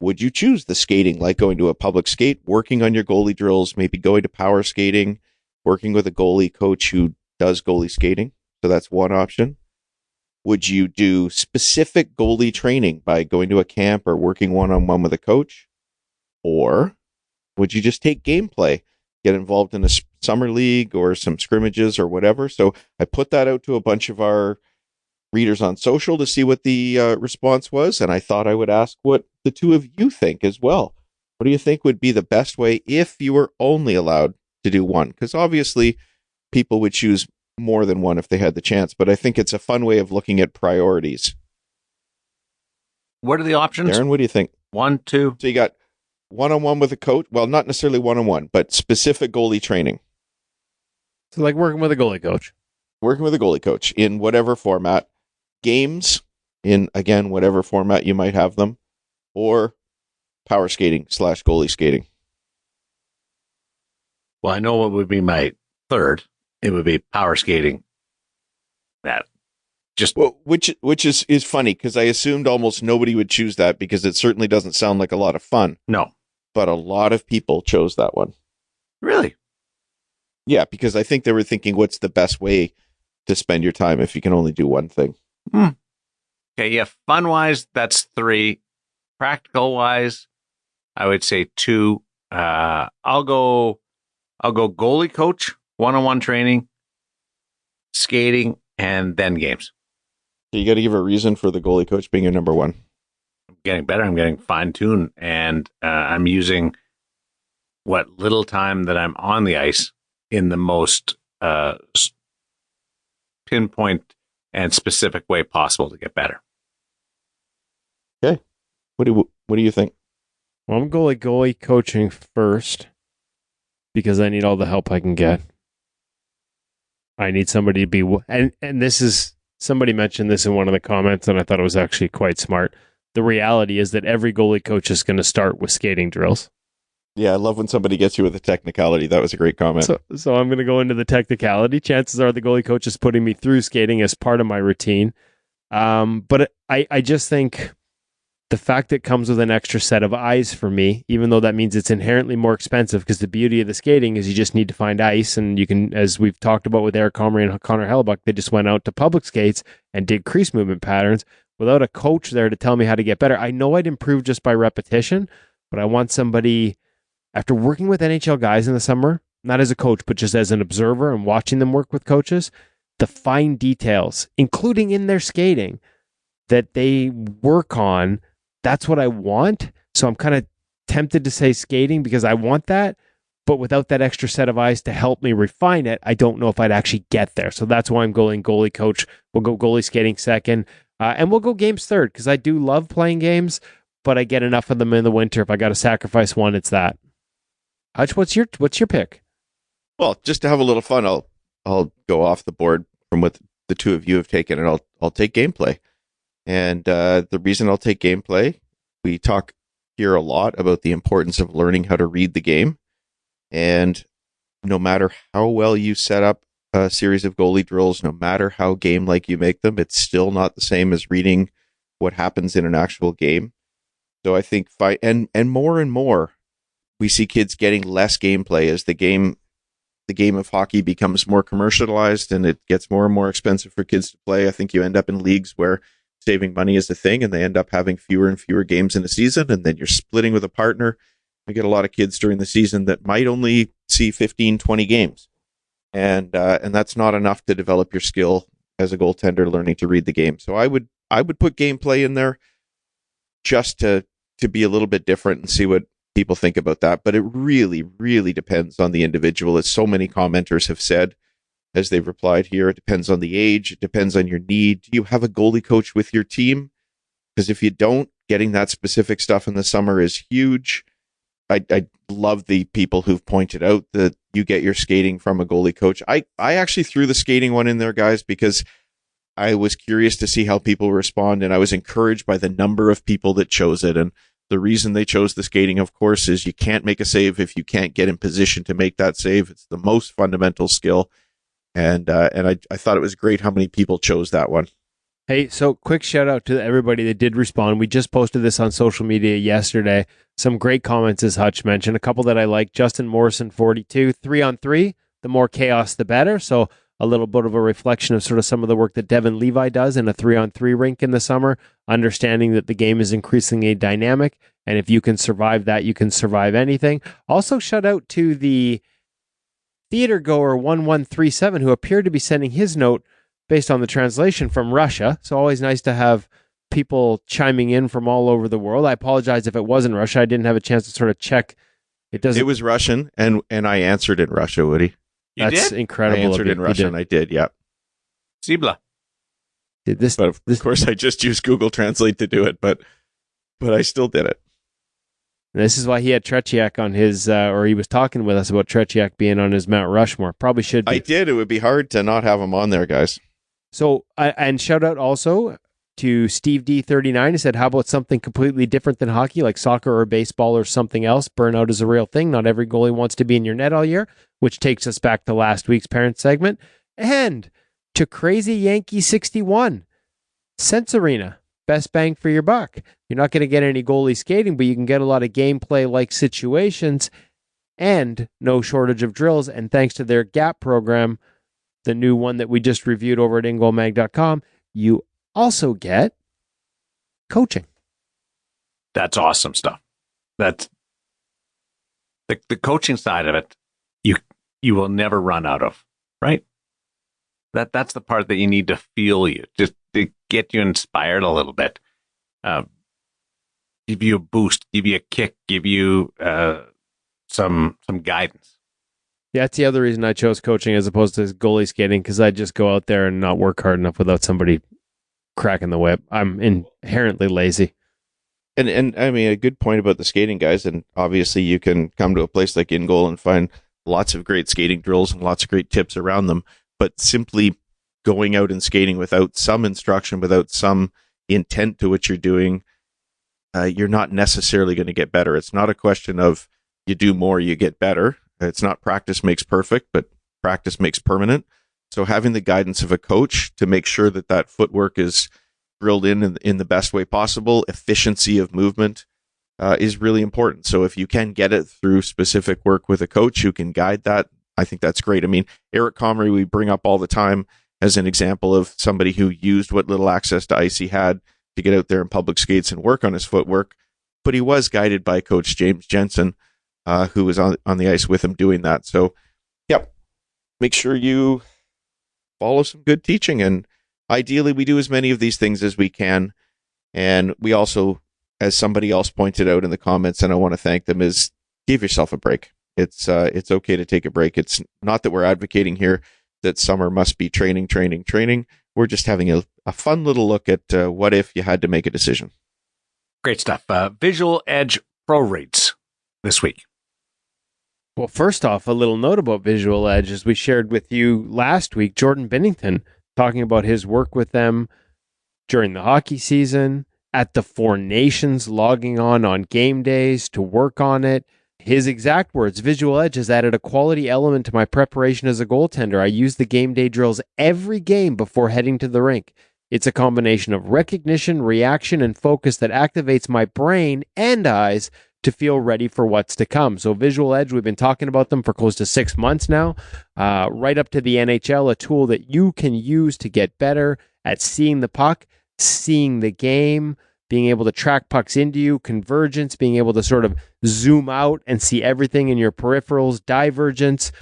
Would you choose the skating, like going to a public skate, working on your goalie drills, maybe going to power skating, working with a goalie coach who does goalie skating? So that's one option. Would you do specific goalie training by going to a camp or working one-on-one with a coach? Or would you just take gameplay, get involved in a summer league or some scrimmages or whatever? So I put that out to a bunch of our readers on social to see what the response was, and I thought I would ask what the two of you think as well. What do you think would be the best way if you were only allowed to do one? Because obviously people would choose more than one if they had the chance, but I think it's a fun way of looking at priorities. What are the options? Darren, what do you think? 1, 2. So you got one-on-one with a coach. Well, not necessarily one-on-one, but specific goalie training. So like working with a goalie coach. Working with a goalie coach in whatever format. Games in, again, whatever format you might have them. Or power skating / goalie skating. Well, I know what would be my third. It would be power skating. That just which is funny because I assumed almost nobody would choose that because it certainly doesn't sound like a lot of fun. No, but a lot of people chose that one. Really? Yeah, because I think they were thinking, what's the best way to spend your time if you can only do one thing? Okay, yeah. Fun wise, that's 3. Practical wise, I would say 2. I'll go goalie coach. One-on-one training, skating, and then games. So you got to give a reason for the goalie coach being your number one. I'm getting better. I'm getting fine-tuned, and I'm using what little time that I'm on the ice in the most pinpoint and specific way possible to get better. Okay. What do you think? Well, I'm goalie coaching first because I need all the help I can get. I need somebody to be, and this is, somebody mentioned this in one of the comments, and I thought it was actually quite smart. The reality is that every goalie coach is going to start with skating drills. Yeah, I love when somebody gets you with a technicality. That was a great comment. So I'm going to go into the technicality. Chances are the goalie coach is putting me through skating as part of my routine. But I just think the fact that it comes with an extra set of eyes for me, even though that means it's inherently more expensive, because the beauty of the skating is you just need to find ice, and you can, as we've talked about with Eric Comrie and Connor Hellebuck, they just went out to public skates and did crease movement patterns without a coach there to tell me how to get better. I know I'd improve just by repetition, but I want somebody, after working with NHL guys in the summer, not as a coach, but just as an observer and watching them work with coaches, the fine details, including in their skating, that they work on. That's what I want. So I'm kind of tempted to say skating because I want that, but without that extra set of eyes to help me refine it, I don't know if I'd actually get there. So that's why I'm going goalie coach. We'll go goalie skating second, and we'll go games third, because I do love playing games, but I get enough of them in the winter. If I got to sacrifice one, it's that. Hutch, what's your pick? Well, just to have a little fun, I'll go off the board from what the two of you have taken, and I'll take gameplay. And the reason I'll take gameplay, we talk here a lot about the importance of learning how to read the game. And no matter how well you set up a series of goalie drills, no matter how game-like you make them, it's still not the same as reading what happens in an actual game. So I think and more, we see kids getting less gameplay as the game of hockey becomes more commercialized and it gets more and more expensive for kids to play. I think you end up in leagues where saving money is a thing, and they end up having fewer and fewer games in a season, and then you're splitting with a partner. We get a lot of kids during the season that might only see 15, 20 games. And that's not enough to develop your skill as a goaltender learning to read the game. So I would put gameplay in there just to be a little bit different and see what people think about that. But it really, really depends on the individual, as so many commenters have said as they've replied here. It depends on the age. It depends on your need. Do you have a goalie coach with your team? Because if you don't, getting that specific stuff in the summer is huge. I love the people who've pointed out that you get your skating from a goalie coach. I actually threw the skating one in there, guys, because I was curious to see how people respond, and I was encouraged by the number of people that chose it. And the reason they chose the skating, of course, is you can't make a save if you can't get in position to make that save. It's the most fundamental skill. And I thought it was great how many people chose that one. Hey, so quick shout out to everybody that did respond. We just posted this on social media yesterday. Some great comments, as Hutch mentioned. A couple that I like. Justin Morrison, 42, 3-on-3. The more chaos, the better. So a little bit of a reflection of sort of some of the work that Devin Levi does in a 3-on-3 rink in the summer, understanding that the game is increasingly dynamic. And if you can survive that, you can survive anything. Also, shout out to the theater goer 1137, who appeared to be sending his note based on the translation from Russia. So always nice to have people chiming in from all over the world. I apologize if it wasn't Russia. I didn't have a chance to sort of check. It was Russian, and I answered in Russia, Woody. That's did? incredible. I answered in Russian. I did, yeah. Sibla. But of course, I just used Google Translate to do it, but I still did it. This is why he had Tretiak on his, or he was talking with us about Tretiak being on his Mount Rushmore. Probably should be. I did. It would be hard to not have him on there, guys. So, and shout out also to Steve D39, who said, how about something completely different than hockey, like soccer or baseball or something else? Burnout is a real thing. Not every goalie wants to be in your net all year, which takes us back to last week's parent segment. And to Crazy Yankee 61, Sense Arena. Best bang for your buck. You're not going to get any goalie skating, but you can get a lot of gameplay-like situations and no shortage of drills. And thanks to their GAP program, the new one that we just reviewed over at InGoalMag.com, you also get coaching. That's awesome stuff. That's the coaching side of it. You will never run out of, right? That's the part that you need to feel you, just to get you inspired a little bit. Give you a boost, give you a kick, give you some guidance. Yeah, that's the other reason I chose coaching as opposed to goalie skating, because I just go out there and not work hard enough without somebody cracking the whip. I'm inherently lazy. And I mean, a good point about the skating, guys, and obviously you can come to a place like InGoal and find lots of great skating drills and lots of great tips around them, but simply going out and skating without some instruction, without some intent to what you're doing, you're not necessarily going to get better. It's not a question of you do more, you get better. It's not practice makes perfect, but practice makes permanent. So having the guidance of a coach to make sure that footwork is drilled in the best way possible. Efficiency of movement is really important. So if you can get it through specific work with a coach who can guide that, I think that's great. I mean, Eric Comrie, we bring up all the time as an example of somebody who used what little access to ice he had to get out there in public skates and work on his footwork. But he was guided by Coach James Jensen, who was on the ice with him doing that. So, yep, make sure you follow some good teaching. And ideally, we do as many of these things as we can. And we also, as somebody else pointed out in the comments, and I want to thank them, is give yourself a break. It's okay to take a break. It's not that we're advocating here that summer must be training. We're just having a fun little look at what if you had to make a decision. Great stuff. Visual Edge Pro Rates this week. Well, first off, a little note about Visual Edge, as we shared with you last week, Jordan Binnington talking about his work with them during the hockey season, at the Four Nations, logging on game days to work on it. His exact words, Visual Edge has added a quality element to my preparation as a goaltender. I use the game day drills every game before heading to the rink. It's a combination of recognition, reaction, and focus that activates my brain and eyes to feel ready for what's to come. So Visual Edge, we've been talking about them for close to 6 months now, right up to the NHL, a tool that you can use to get better at seeing the puck, seeing the game, being able to track pucks into you, convergence, being able to sort of zoom out and see everything in your peripherals, divergence.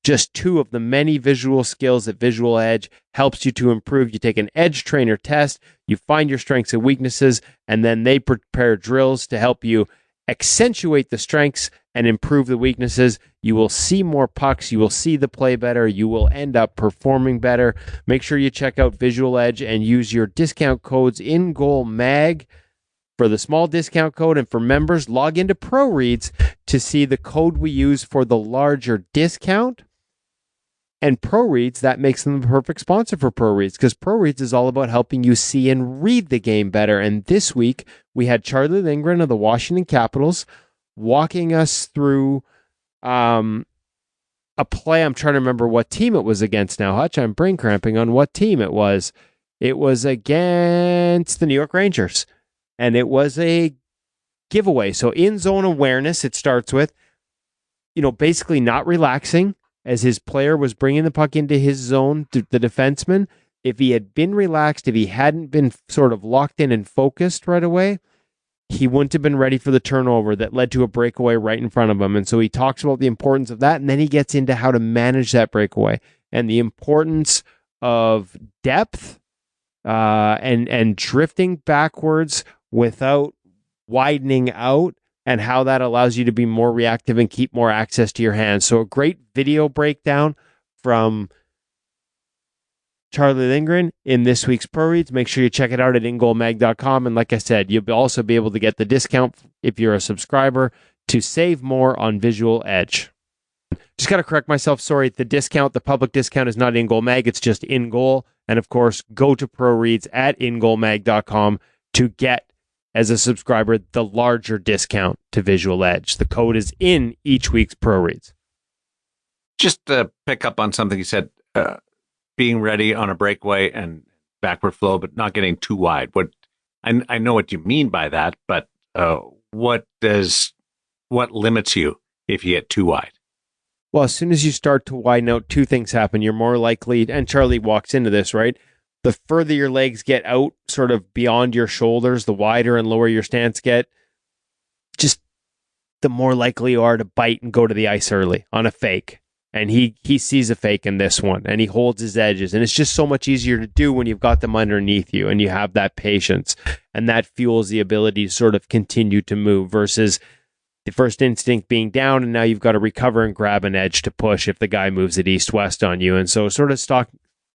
Just 2 of the many visual skills that Visual Edge helps you to improve. You take an Edge Trainer test, you find your strengths and weaknesses, and then they prepare drills to help you accentuate the strengths and improve the weaknesses. You will see more pucks. You will see the play better. You will end up performing better. Make sure you check out Visual Edge and use your discount codes InGoal MAG for the small discount code. And for members, log into ProReads to see the code we use for the larger discount. And ProReads, that makes them the perfect sponsor for ProReads, because ProReads is all about helping you see and read the game better. And this week, we had Charlie Lindgren of the Washington Capitals walking us through a play. I'm trying to remember what team it was against now, Hutch. I'm brain cramping on what team it was. It was against the New York Rangers, and it was a giveaway. So in zone awareness, it starts with, basically not relaxing as his player was bringing the puck into his zone, the defenseman. If he had been relaxed, if he hadn't been sort of locked in and focused right away, he wouldn't have been ready for the turnover that led to a breakaway right in front of him. And so he talks about the importance of that, and then he gets into how to manage that breakaway and the importance of depth and drifting backwards without widening out, and how that allows you to be more reactive and keep more access to your hands. So a great video breakdown from Charlie Lindgren in this week's Pro Reads. Make sure you check it out at ingoalmag.com. And like I said, you'll also be able to get the discount if you're a subscriber to save more on Visual Edge. Just got to correct myself. Sorry, the public discount is not InGoal Mag. It's just InGoal. And of course, go to Pro Reads at ingoalmag.com to get, as a subscriber, the larger discount to Visual Edge. The code is in each week's Pro Reads. Just to pick up on something you said, being ready on a breakaway and backward flow, but not getting too wide. I know what you mean by that, but what limits you if you get too wide? Well, as soon as you start to widen out, 2 things happen. You're more likely, and Charlie walks into this, right? The further your legs get out, sort of beyond your shoulders, the wider and lower your stance get, just the more likely you are to bite and go to the ice early on a fake. And he sees a fake in this one, and he holds his edges. And it's just so much easier to do when you've got them underneath you and you have that patience. And that fuels the ability to sort of continue to move versus the first instinct being down, and now you've got to recover and grab an edge to push if the guy moves it east-west on you. And so sort of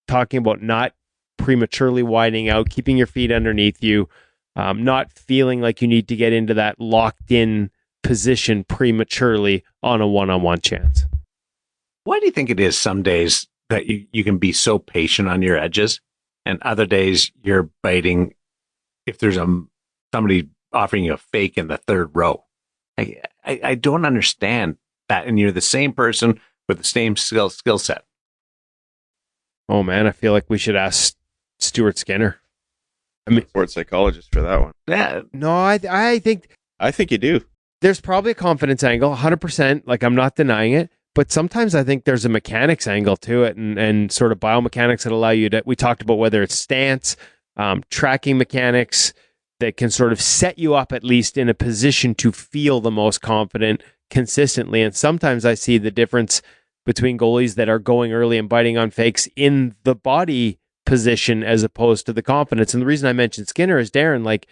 talking about not prematurely widening out, keeping your feet underneath you, not feeling like you need to get into that locked-in position prematurely on a one-on-one chance. Why do you think it is some days that you can be so patient on your edges, and other days you're biting if there's somebody offering you a fake in the third row? I don't understand that, and you're the same person with the same skill set. Oh man, I feel like we should ask Stuart Skinner. sports psychologist for that one. Yeah. No, I think I think you do. there's probably a confidence angle, 100%. Like, I'm not denying it. But sometimes I think there's a mechanics angle to it and sort of biomechanics that allow you to, we talked about whether it's stance, tracking mechanics that can sort of set you up at least in a position to feel the most confident consistently. And sometimes I see the difference between goalies that are going early and biting on fakes in the body position as opposed to the confidence. And the reason I mentioned Skinner is Darren, like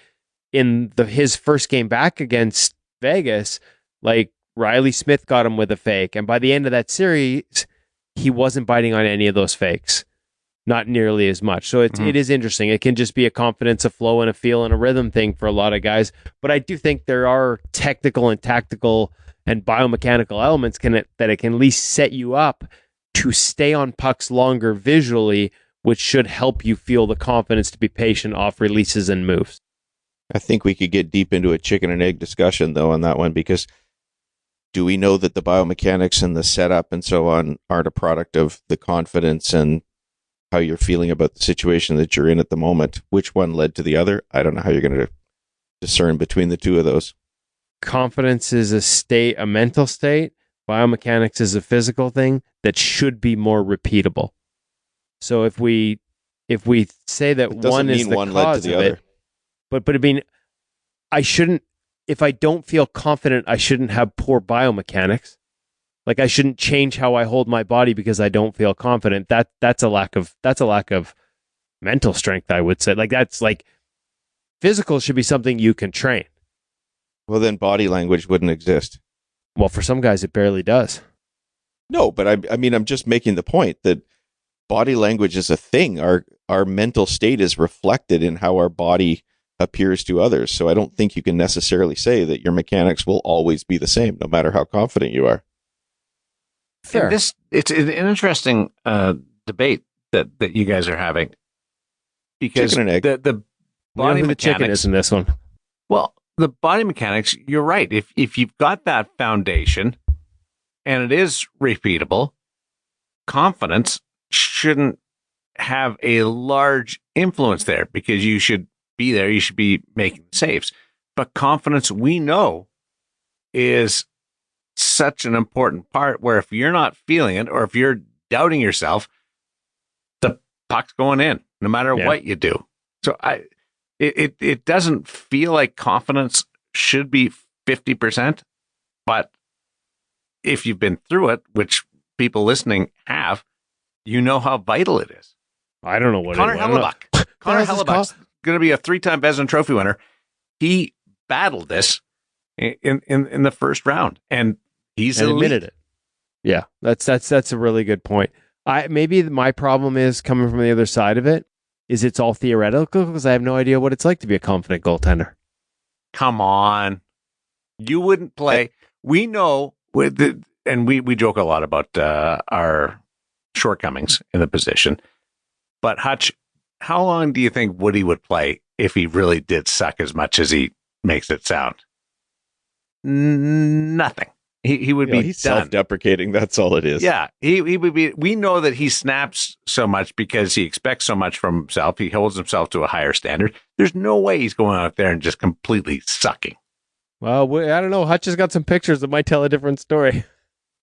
in his first game back against Vegas, like Riley Smith got him with a fake. And by the end of that series, he wasn't biting on any of those fakes. Not nearly as much. So it is interesting. It can just be a confidence, a flow, and a feel and a rhythm thing for a lot of guys. But I do think there are technical and tactical and biomechanical elements that it can at least set you up to stay on pucks longer visually, which should help you feel the confidence to be patient off releases and moves. I think we could get deep into a chicken and egg discussion, though, on that one, because do we know that the biomechanics and the setup and so on aren't a product of the confidence and how you're feeling about the situation that you're in at the moment? Which one led to the other? I don't know how you're going to discern between the two of those. Confidence is a mental state. Biomechanics is a physical thing that should be more repeatable. So if we say that one is the cause of it, but I mean, if I don't feel confident, I shouldn't have poor biomechanics. Like, I shouldn't change how I hold my body because I don't feel confident. That's a lack of mental strength, I would say. Like, that's like physical should be something you can train. Well, then body language wouldn't exist. Well, for some guys, it barely does. No, but I mean, I'm just making the point that body language is a thing. Our mental state is reflected in how our body appears to others. So I don't think you can necessarily say that your mechanics will always be the same, no matter how confident you are. Fair. It's an interesting debate that you guys are having, because Chicken and egg. the body the mechanics. chicken is in this one. Well, the body mechanics, you're right. If you've got that foundation and it is repeatable, confidence shouldn't have a large influence there, because you should be there. You should be making saves. But confidence, we know, is such an important part, where if you're not feeling it, or if you're doubting yourself, the puck's going in no matter what you do. So it doesn't feel like confidence should be 50%, but if you've been through it, which people listening have, you know how vital it is. I don't know what Connor Hellebuck. Connor Hellebuck's going to be a 3-time Vezina Trophy winner. He battled this in the first round, and he's admitted it. Yeah, that's a really good point. Maybe my problem is coming from the other side of it is it's all theoretical, because I have no idea what it's like to be a confident goaltender. Come on, you wouldn't play. We know and we joke a lot about our shortcomings in the position. But Hutch, how long do you think Woody would play if he really did suck as much as he makes it sound? Nothing. He would be he's done. Self-deprecating. That's all it is. Yeah, he would be. We know that he snaps so much because he expects so much from himself. He holds himself to a higher standard. There's no way he's going out there and just completely sucking. Well, I don't know. Hutch has got some pictures that might tell a different story.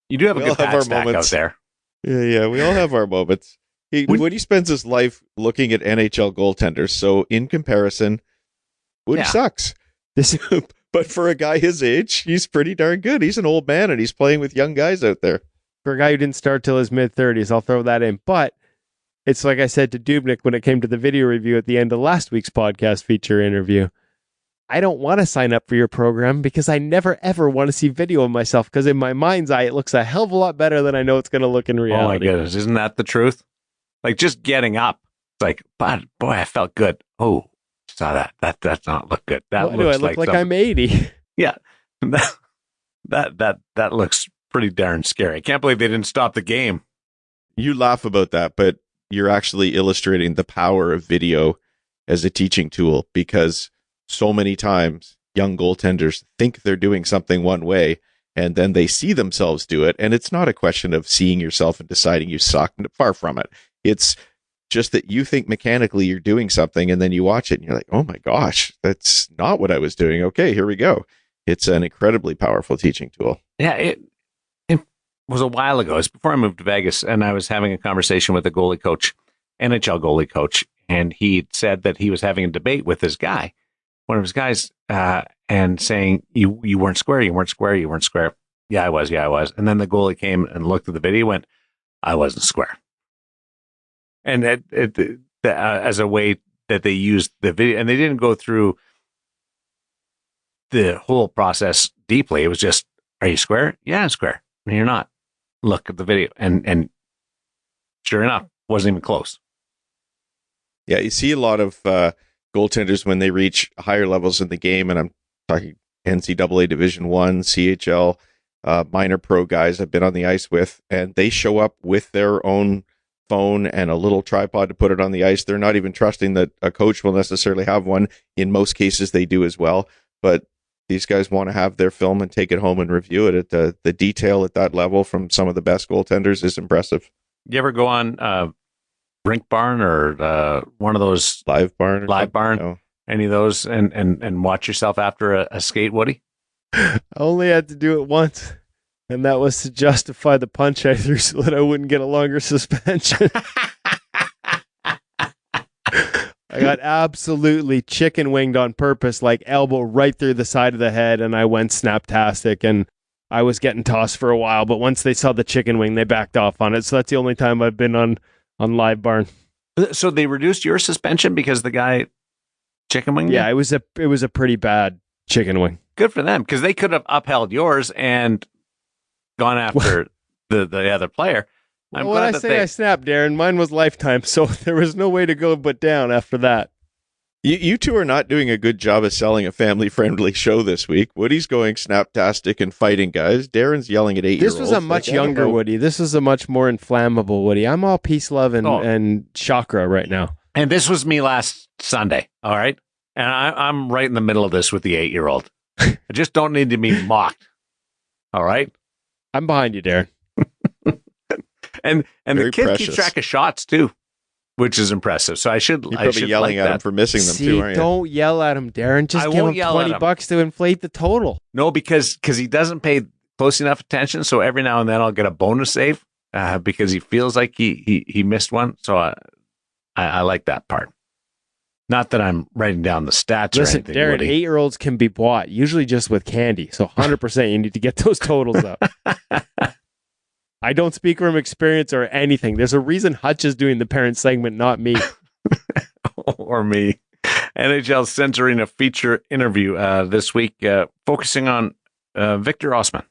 You do have a good patch stack out there. Yeah, we all have our moments. Woody spends his life looking at NHL goaltenders, so in comparison, Woody sucks. But for a guy his age, he's pretty darn good. He's an old man, and he's playing with young guys out there. For a guy who didn't start till his mid-30s, I'll throw that in. But it's like I said to Dubnik when it came to the video review at the end of last week's podcast feature interview. I don't want to sign up for your program because I never, ever want to see video of myself, because in my mind's eye, it looks a hell of a lot better than I know it's going to look in reality. Oh, my goodness. Isn't that the truth? Like, just getting up. It's like, but boy, I felt good. Oh, saw that. That does not look good. That looks I look like I'm 80. Yeah. That looks pretty darn scary. I can't believe they didn't stop the game. You laugh about that, but you're actually illustrating the power of video as a teaching tool, because so many times young goaltenders think they're doing something one way, and then they see themselves do it. And it's not a question of seeing yourself and deciding you suck. Far from it. It's just that you think mechanically you're doing something, and then you watch it and you're like, oh my gosh, that's not what I was doing. Okay, here we go. It's an incredibly powerful teaching tool. Yeah, it was a while ago. It was before I moved to Vegas, and I was having a conversation with a goalie coach, NHL goalie coach, and he said that he was having a debate with this guy, one of his guys, and saying, you weren't square, you weren't square, you weren't square. Yeah, I was. And then the goalie came and looked at the video, went, I wasn't square. And as a way that they used the video, and they didn't go through the whole process deeply. It was just, are you square? Yeah, I'm square. No, you're not. Look at the video. And sure enough, wasn't even close. Yeah, you see a lot of goaltenders when they reach higher levels in the game, and I'm talking NCAA Division I, CHL, minor pro guys I've been on the ice with, and they show up with their own phone and a little tripod to put it on the ice. They're not even trusting that a coach will necessarily have one. In most cases, they do as well. But these guys want to have their film and take it home and review it. The detail at that level from some of the best goaltenders is impressive. You ever go on Rink Barn or one of those Live Barn? No. Any of those, and watch yourself after a skate, Woody? I only had to do it once, and that was to justify the punch I threw so that I wouldn't get a longer suspension. I got absolutely chicken winged on purpose, like elbow right through the side of the head, and I went snaptastic, and I was getting tossed for a while, but once they saw the chicken wing, they backed off on it. So that's the only time I've been on Live Barn. So they reduced your suspension because the guy chicken winged? Yeah, it was a pretty bad chicken wing. Good for them, because they could have upheld yours and gone after the other player. I'm well, when I say I snapped, Darren, mine was lifetime, so there was no way to go but down after that. You two are not doing a good job of selling a family-friendly show this week. Woody's going snaptastic and fighting guys. Darren's yelling at 8-year-olds. This was a much younger Woody. This was a much more inflammable Woody. I'm all peace, love, and chakra right now. And this was me last Sunday, all right? And I'm right in the middle of this with the 8-year-old. I just don't need to be mocked, all right? I'm behind you, Darren. And Very the kid precious. keeps track of shots too, which is impressive. So You're probably yelling at him for missing them too, aren't you? Don't yell at him, Darren. Just I give won't him yell at him. $20 to inflate the total. No, because he doesn't pay close enough attention. So every now and then I'll get a bonus save because he feels like he missed one. So I like that part. Not that I'm writing down the stats or Listen, anything. Darren, Woody. 8-year-olds can be bought, usually just with candy. So 100% you need to get those totals up. I don't speak from experience or anything. There's a reason Hutch is doing the parent segment, not me. Or me. NHL Sense Arena feature interview this week, focusing on Victor Östman.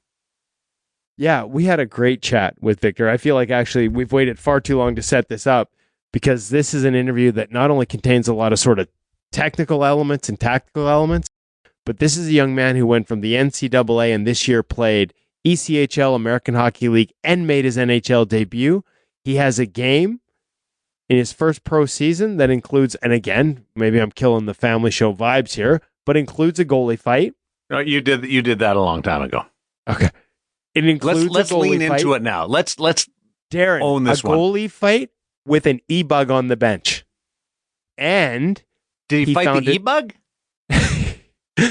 Yeah, we had a great chat with Victor. I feel like actually we've waited far too long to set this up because this is an interview that not only contains a lot of sort of technical elements and tactical elements, but this is a young man who went from the NCAA and this year played ECHL, American Hockey League, and made his NHL debut. He has a game in his first pro season that includes, and again, maybe I'm killing the family show vibes here, but includes a goalie fight. No, you did that a long time ago. Okay. It includes Let's a goalie lean fight. into it now. Let's Darren, own this a one. goalie fight with an e-bug on the bench. And Did he fight found the it- e-bug?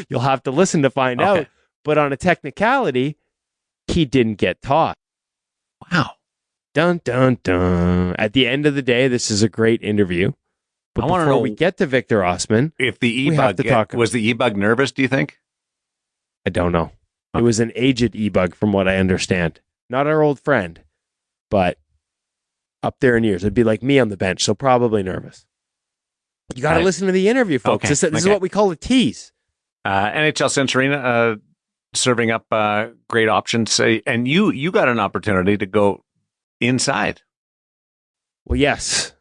you'll have to listen to find Okay. out. But on a technicality, he didn't get taught. Wow. Dun, dun, dun. At the end of the day, this is a great interview. But I wanna before know- we get to Victor Östman, If the We have e-bug to talk- was the e-bug nervous, do you think? I don't know. It was an aged e-bug from what I understand. Not our old friend, but up there in years. It'd be like me on the bench, so probably nervous. You got to I- listen to the interview, folks. Okay, This is okay. what we call a tease. NHL Sense Arena serving up great options. And you got an opportunity to go inside. Well, yes.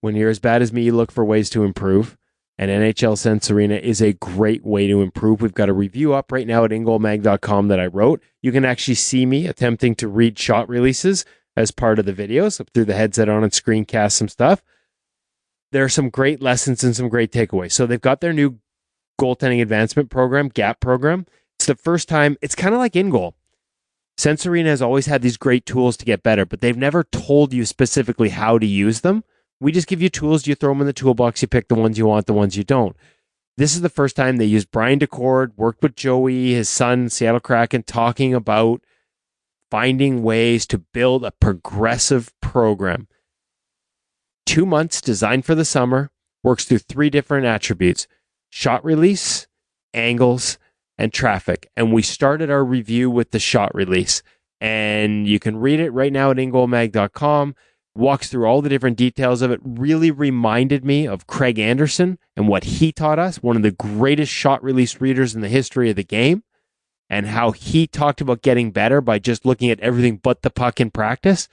When you're as bad as me, you look for ways to improve. And NHL Sense Arena is a great way to improve. We've got a review up right now at InGoalMag.com that I wrote. You can actually see me attempting to read shot releases as part of the videos. I threw the headset on and screencast some stuff. There are some great lessons and some great takeaways. So they've got their new goaltending advancement program, GAP program. It's the first time, it's kind of like InGoal. Sense Arena has always had these great tools to get better, but they've never told you specifically how to use them. We just give you tools. You throw them in the toolbox. You pick the ones you want, the ones you don't. This is the first time they used Brian DeCord, worked with Joey, his son, Seattle Kraken, talking about finding ways to build a progressive program. 2 months designed for the summer, works through 3 different attributes: shot release, angles, and traffic. And we started our review with the shot release. And you can read it right now at InGoalMag.com. Walks through all the different details of it. Really reminded me of Craig Anderson and what he taught us, one of the greatest shot release readers in the history of the game, and how he talked about getting better by just looking at everything but the puck in practice.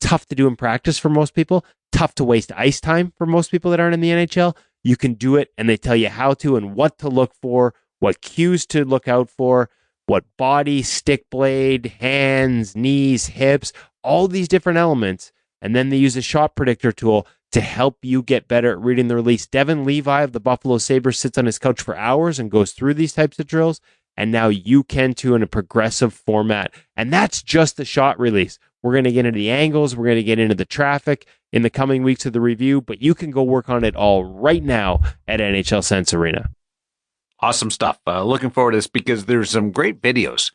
Tough to do in practice for most people. Tough to waste ice time for most people that aren't in the NHL. You can do it, and they tell you how to and what to look for, what cues to look out for, what body, stick blade, hands, knees, hips, all these different elements. And then they use a shot predictor tool to help you get better at reading the release. Devin Levi of the Buffalo Sabres sits on his couch for hours and goes through these types of drills. And now you can too, in a progressive format. And that's just the shot release. We're going to get into the angles. We're going to get into the traffic in the coming weeks of the review, but you can go work on it all right now at NHL Sense Arena. Awesome stuff. Looking forward to this because there's some great videos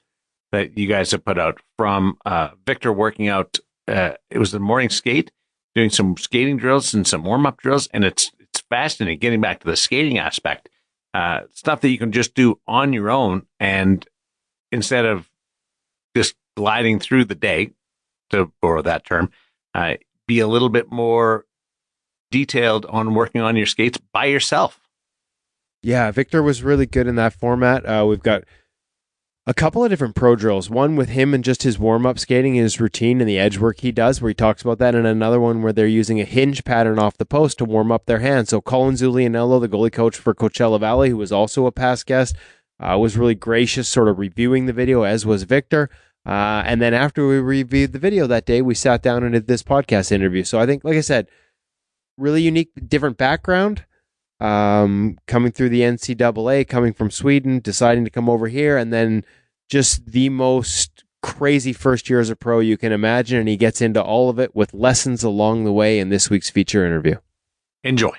that you guys have put out from Victor working out. It was the morning skate, doing some skating drills and some warm-up drills, and it's fascinating getting back to the skating aspect. Stuff that you can just do on your own, and instead of just gliding through the day, to borrow that term, be a little bit more detailed on working on your skates by yourself. Yeah, Victor was really good in that format. We've got a couple of different pro drills. One with him and just his warm-up skating and his routine and the edge work he does, where he talks about that, and another one where they're using a hinge pattern off the post to warm up their hands. So Colin Zulianello, the goalie coach for Coachella Valley, who was also a past guest, was really gracious sort of reviewing the video, as was Victor. And then after we reviewed the video that day, we sat down and did this podcast interview. So I think, like I said, really unique, different background. Coming through the NCAA, coming from Sweden, deciding to come over here, and then just the most crazy first year as a pro you can imagine. And he gets into all of it with lessons along the way in this week's feature interview. Enjoy.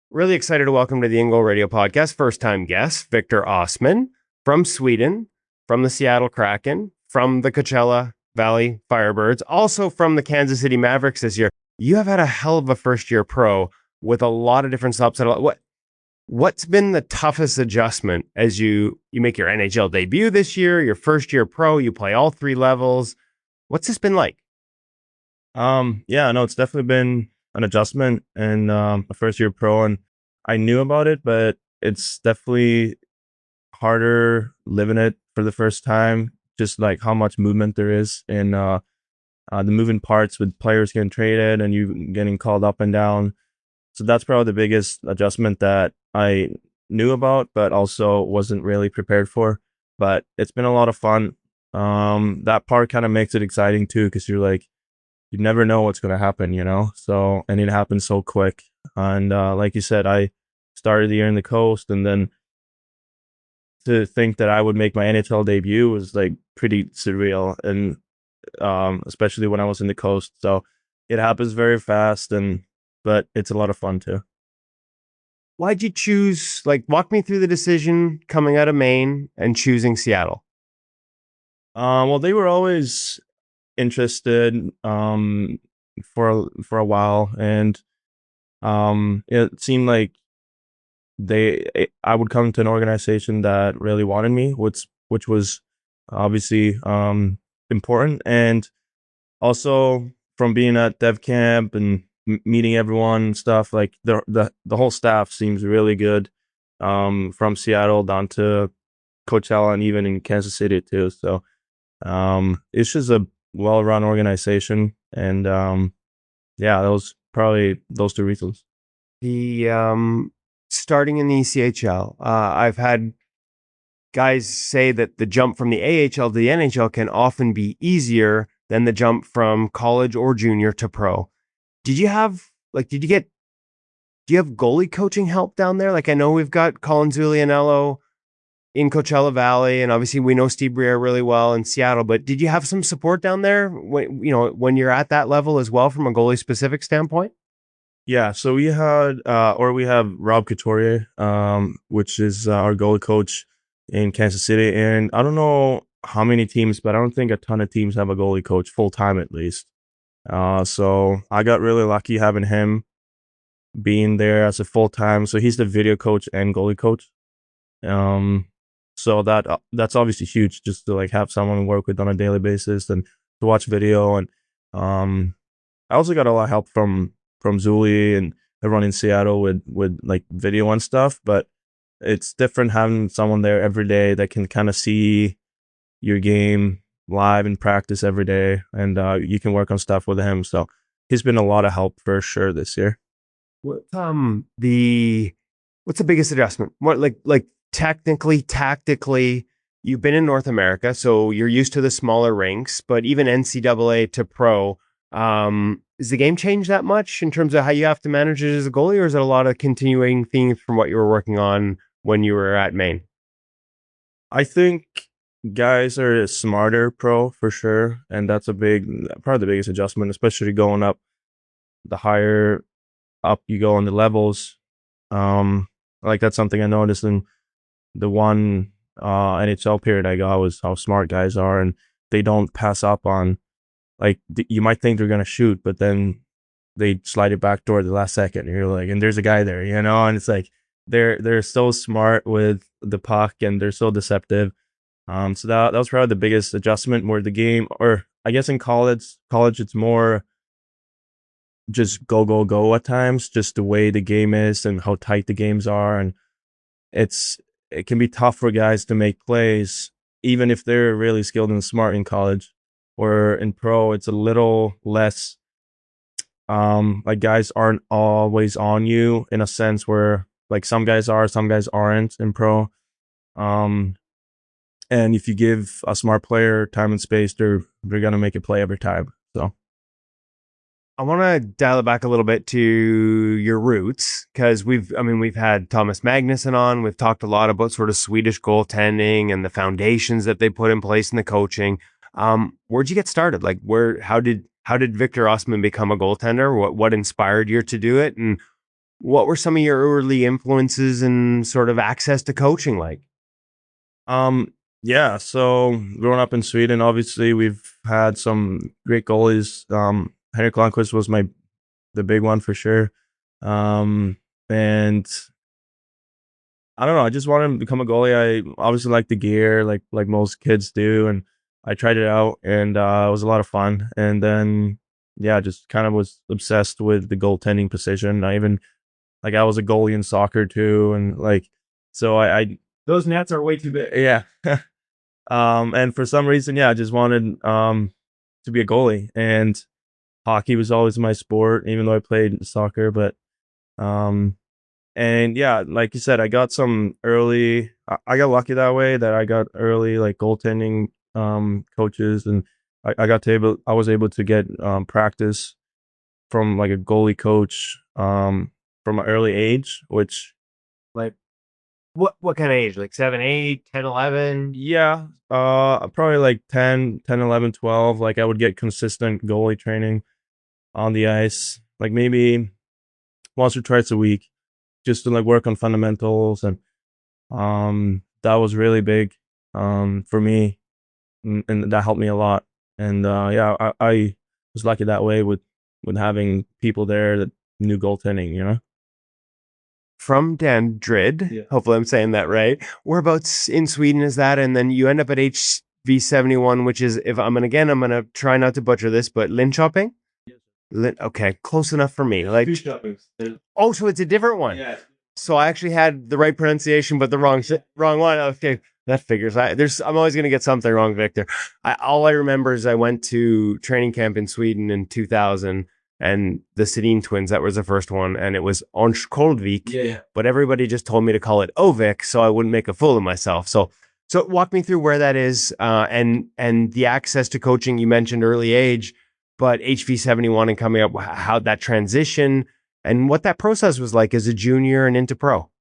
Really excited to welcome to the InGoal Radio Podcast first-time guest, Victor Östman from Sweden, from the Seattle Kraken, from the Coachella Valley Firebirds, also from the Kansas City Mavericks this year. You have had a hell of a first-year pro with a lot of different stops. What's been the toughest adjustment as you make your NHL debut this year, your first year pro, you play all 3 levels? What's this been like? Yeah, no, it's definitely been an adjustment and a first year pro, and I knew about it, but it's definitely harder living it for the first time, just like how much movement there is in the moving parts with players getting traded and you getting called up and down. So that's probably the biggest adjustment that I knew about, but also wasn't really prepared for. But it's been a lot of fun. That part kind of makes it exciting too, because you're like, you never know what's going to happen, you know? So, and it happens so quick. And like you said, I started the year in the coast, and then to think that I would make my NHL debut was like pretty surreal, and especially when I was in the coast. So it happens very fast, but it's a lot of fun too. Why'd you choose, walk me through the decision coming out of Maine and choosing Seattle? Well, they were always interested for a while, and it seemed like I would come to an organization that really wanted me, which was obviously important, and also from being at Dev Camp and meeting everyone and stuff, like the whole staff seems really good, from Seattle down to Coachella and even in Kansas City too. So it's just a well-run organization, and yeah, that was probably those 2 reasons. The starting in the ECHL, I've had guys say that the jump from the AHL to the NHL can often be easier than the jump from college or junior to pro. Do you have goalie coaching help down there? Like, I know we've got Colin Zulianello in Coachella Valley, and obviously we know Steve Briere really well in Seattle, but did you have some support down there when you're at that level as well from a goalie specific standpoint? Yeah, so we have Rob Couturier, which is our goalie coach in Kansas City, and I don't know how many teams, but I don't think a ton of teams have a goalie coach full time at least. So I got really lucky having him being there as a full time. So he's the video coach and goalie coach. Um, so that's obviously huge, just to like have someone work with on a daily basis and to watch video. And I also got a lot of help from Zuli and everyone in Seattle with like video and stuff. But it's different having someone there every day that can kind of see your game live in practice every day, and you can work on stuff with him. So he's been a lot of help for sure this year. What the what's the biggest adjustment? What like technically, tactically, you've been in North America, so you're used to the smaller rinks, but even NCAA to pro, is the game changed that much in terms of how you have to manage it as a goalie, or is it a lot of continuing themes from what you were working on when you were at Maine? I think guys are smarter pro for sure, and that's probably the biggest adjustment, especially going up the higher up you go in the levels. Um, like that's something I noticed in the one NHL period I got was how smart guys are, and they don't pass up on like you might think they're gonna shoot, but then they slide it back toward the last second. And you're like, and there's a guy there, and it's like they're so smart with the puck and they're so deceptive. So that was probably the biggest adjustment. More the game, or I guess in college it's more just go go go at times, just the way the game is and how tight the games are, and it can be tough for guys to make plays, even if they're really skilled and smart in college. Or in pro, it's a little less. Like guys aren't always on you in a sense where like some guys are, some guys aren't in pro. Um, and if you give a smart player time and space, they're gonna make a play every time. So I want to dial it back a little bit to your roots because we've had Thomas Magnuson on. We've talked a lot about sort of Swedish goaltending and the foundations that they put in place in the coaching. Where'd you get started? Like, how did Victor Östman become a goaltender? What inspired you to do it, and what were some of your early influences and sort of access to coaching like? yeah, so growing up in Sweden, obviously we've had some great goalies. Henrik Lundqvist was the big one for sure. And I don't know, I just wanted to become a goalie. I obviously like the gear, like most kids do, and I tried it out, and it was a lot of fun. And then yeah, just kind of was obsessed with the goaltending position. I was a goalie in soccer too, and like so I Those nets are way too big. yeah. And for some reason, yeah, I just wanted to be a goalie, and hockey was always my sport, even though I played soccer. But um, and yeah, like you said, I got some early. I got lucky that way that I got early like goaltending coaches, and I was able to get practice from like a goalie coach from an early age, which Like, what kind of age? Like 7, 8, 10, 11? yeah, probably like 10, 11, 12. Like I would get consistent goalie training on the ice, like maybe once or twice a week, just to like work on fundamentals. And that was really big for me, and that helped me a lot. And yeah, I was lucky that way with having people there that knew goaltending. From Dandrid. Yeah. Hopefully, I'm saying that right. Whereabouts in Sweden is that? And then you end up at HV71, which is, if I'm gonna try not to butcher this, but Linköping. Okay, close enough for me. Like, oh, so it's a different one. Yeah. So I actually had the right pronunciation, but the wrong one. Okay, that figures. I'm always gonna get something wrong, Victor. All I remember is I went to training camp in Sweden in 2000, and the Sedin twins. That was the first one, and it was Onskoldvik. Yeah. But everybody just told me to call it Ovik, so I wouldn't make a fool of myself. So walk me through where that is, and the access to coaching you mentioned early age, but HV71 and coming up, how that transition and what that process was like as a junior and into pro.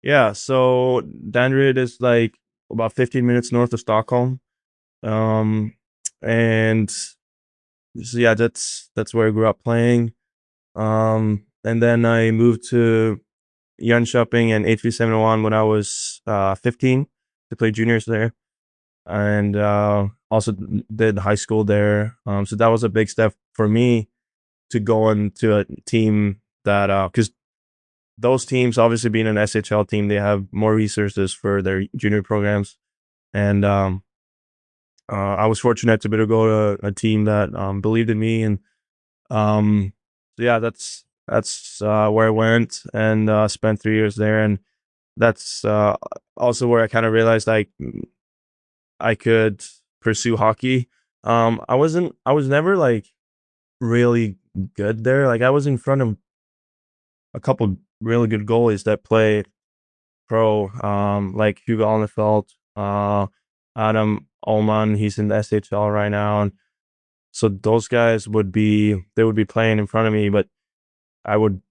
Yeah, so Danderyd is like about 15 minutes north of Stockholm. And so yeah, that's where I grew up playing. and then I moved to Jönköping and HV71 when I was 15 to play juniors there, and also did high school there. So that was a big step for me to go into a team that because those teams, obviously being an SHL team, they have more resources for their junior programs, and I was fortunate to be able to go to a team that believed in me, and so yeah, that's where I went and spent 3 years there, and that's also where I kind of realized I could pursue hockey. I was never like really good there. Like I was in front of a couple really good goalies that play pro, like Hugo Alnefelt, Adam Ullman, he's in the SHL right now, and so those guys would be playing in front of me, but I would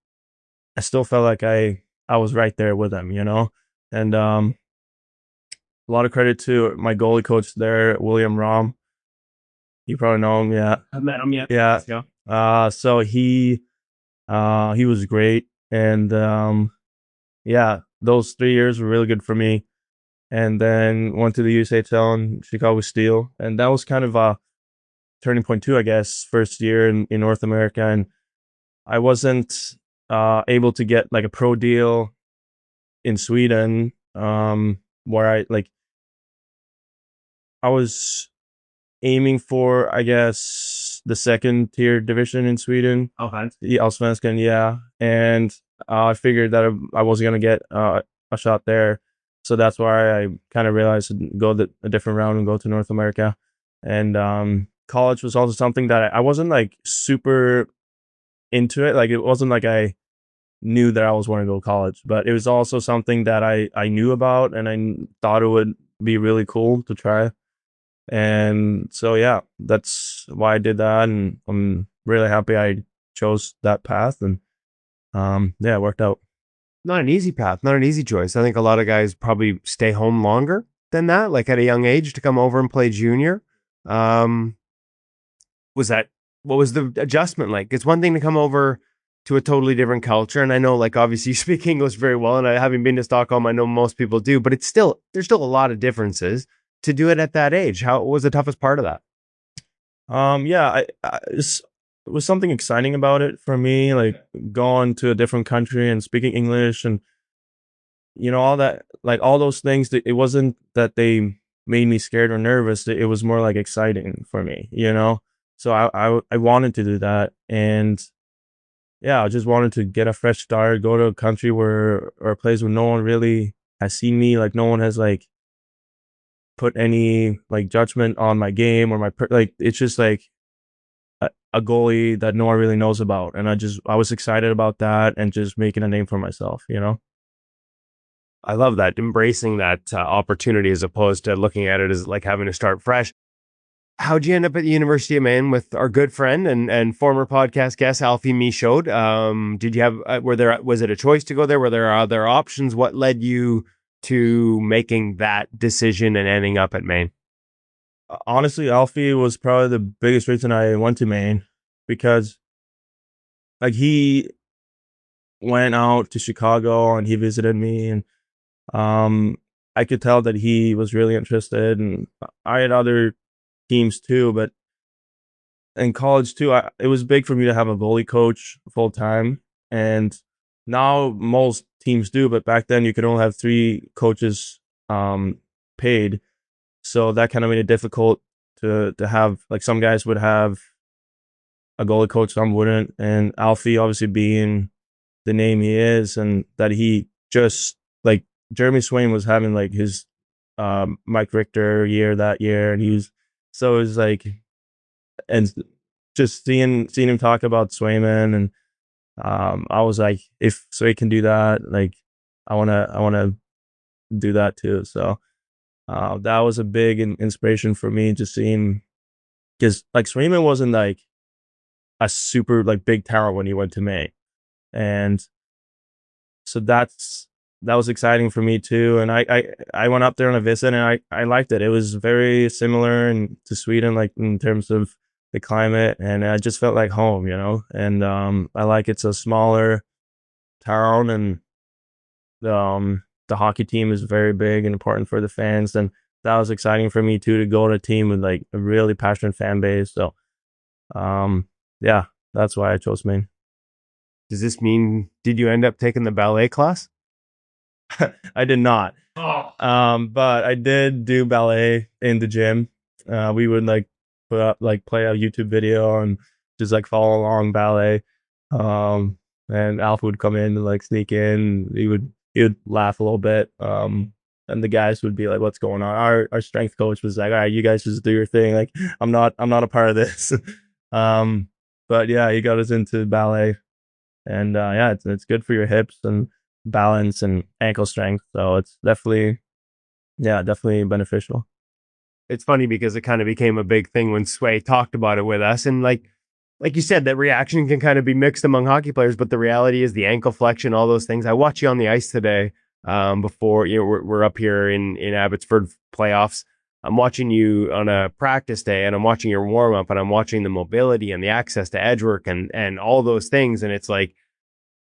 I still felt like I was right there with them, you know, and a lot of credit to my goalie coach there, William Rom. You probably know him, yeah. I've met him yet. Yeah. Yeah. So he was great, and yeah, those 3 years were really good for me. And then went to the USHL in Chicago Steel, and that was kind of a turning point too, I guess. First year in North America, and I wasn't able to get like a pro deal in Sweden, where I was aiming for, I guess, the second tier division in Sweden. Okay. Yeah, Allsvenskan, yeah. And I figured that I wasn't going to get a shot there. So that's why I kind of realized to go a different route and go to North America. And college was also something that I wasn't like super into it. Like it wasn't like I knew that I was wanting to go to college, but it was also something that I knew about, and I thought it would be really cool to try. And so, yeah, that's why I did that. And I'm really happy I chose that path. And yeah, it worked out. Not an easy path, not an easy choice. I think a lot of guys probably stay home longer than that, like at a young age to come over and play junior. Um, what was the adjustment like? It's one thing to come over to a totally different culture. And I know, like, obviously you speak English very well. And having been to Stockholm, I know most people do, but there's still a lot of differences to do it at that age. What was the toughest part of that? Yeah, it was something exciting about it for me, like going to a different country and speaking English, and all that, like all those things. That it wasn't that they made me scared or nervous. It was more like exciting for me. So I wanted to do that, and yeah, I just wanted to get a fresh start, go to a country or a place where no one really has seen me, like no one has like put any like judgment on my game or like it's just like a goalie that no one really knows about, and I was excited about that and just making a name for myself. I love that, embracing that opportunity as opposed to looking at it as like having to start fresh. How'd you end up at the University of Maine with our good friend and former podcast guest Alfie Michaud? Did you have was it a choice to go there? Were there other options? What led you to making that decision and ending up at Maine? Honestly, Alfie was probably the biggest reason I went to Maine, because like he went out to Chicago and he visited me, and I could tell that he was really interested, and I had other teams too, but in college too, it was big for me to have a goalie coach full time, and now most teams do, but back then you could only have 3 coaches paid, so that kind of made it difficult to have, like, some guys would have a goalie coach, some wouldn't, and Alfie, obviously being the name he is, and that he just, like, Jeremy Swain was having like his Mike Richter year that year, and so it was like, and just seeing him talk about Swayman, and I was like, if Sway can do that, like I wanna do that too. So that was a big inspiration for me, just seeing, because like Swayman wasn't like a super like big talent when he went to May, and so that was exciting for me too. And I went up there on a visit, and I liked it. It was very similar to Sweden, like in terms of the climate, and I just felt like home, you know. And I like it's a smaller town, and the hockey team is very big and important for the fans, and that was exciting for me too, to go to a team with like a really passionate fan base. So yeah, that's why I chose Maine. Does this mean, did you end up taking the ballet class? I did not. But I did do ballet in the gym. We would like put up, like, play a YouTube video and just like follow along ballet. And Alpha would come in and like sneak in. He would laugh a little bit. And the guys would be like, "What's going on?" Our strength coach was like, "All right, you guys just do your thing. Like, I'm not a part of this." But yeah, he got us into ballet, and yeah, it's good for your hips and balance and ankle strength. So it's definitely beneficial. It's funny because it kind of became a big thing when Sway talked about it with us. And like you said, that reaction can kind of be mixed among hockey players, but the reality is the ankle flexion, all those things. I watched you on the ice today. Before, you know, we're up here in Abbotsford playoffs. I'm watching you on a practice day, and I'm watching your warm up, and I'm watching the mobility and the access to edge work and all those things. And it's like,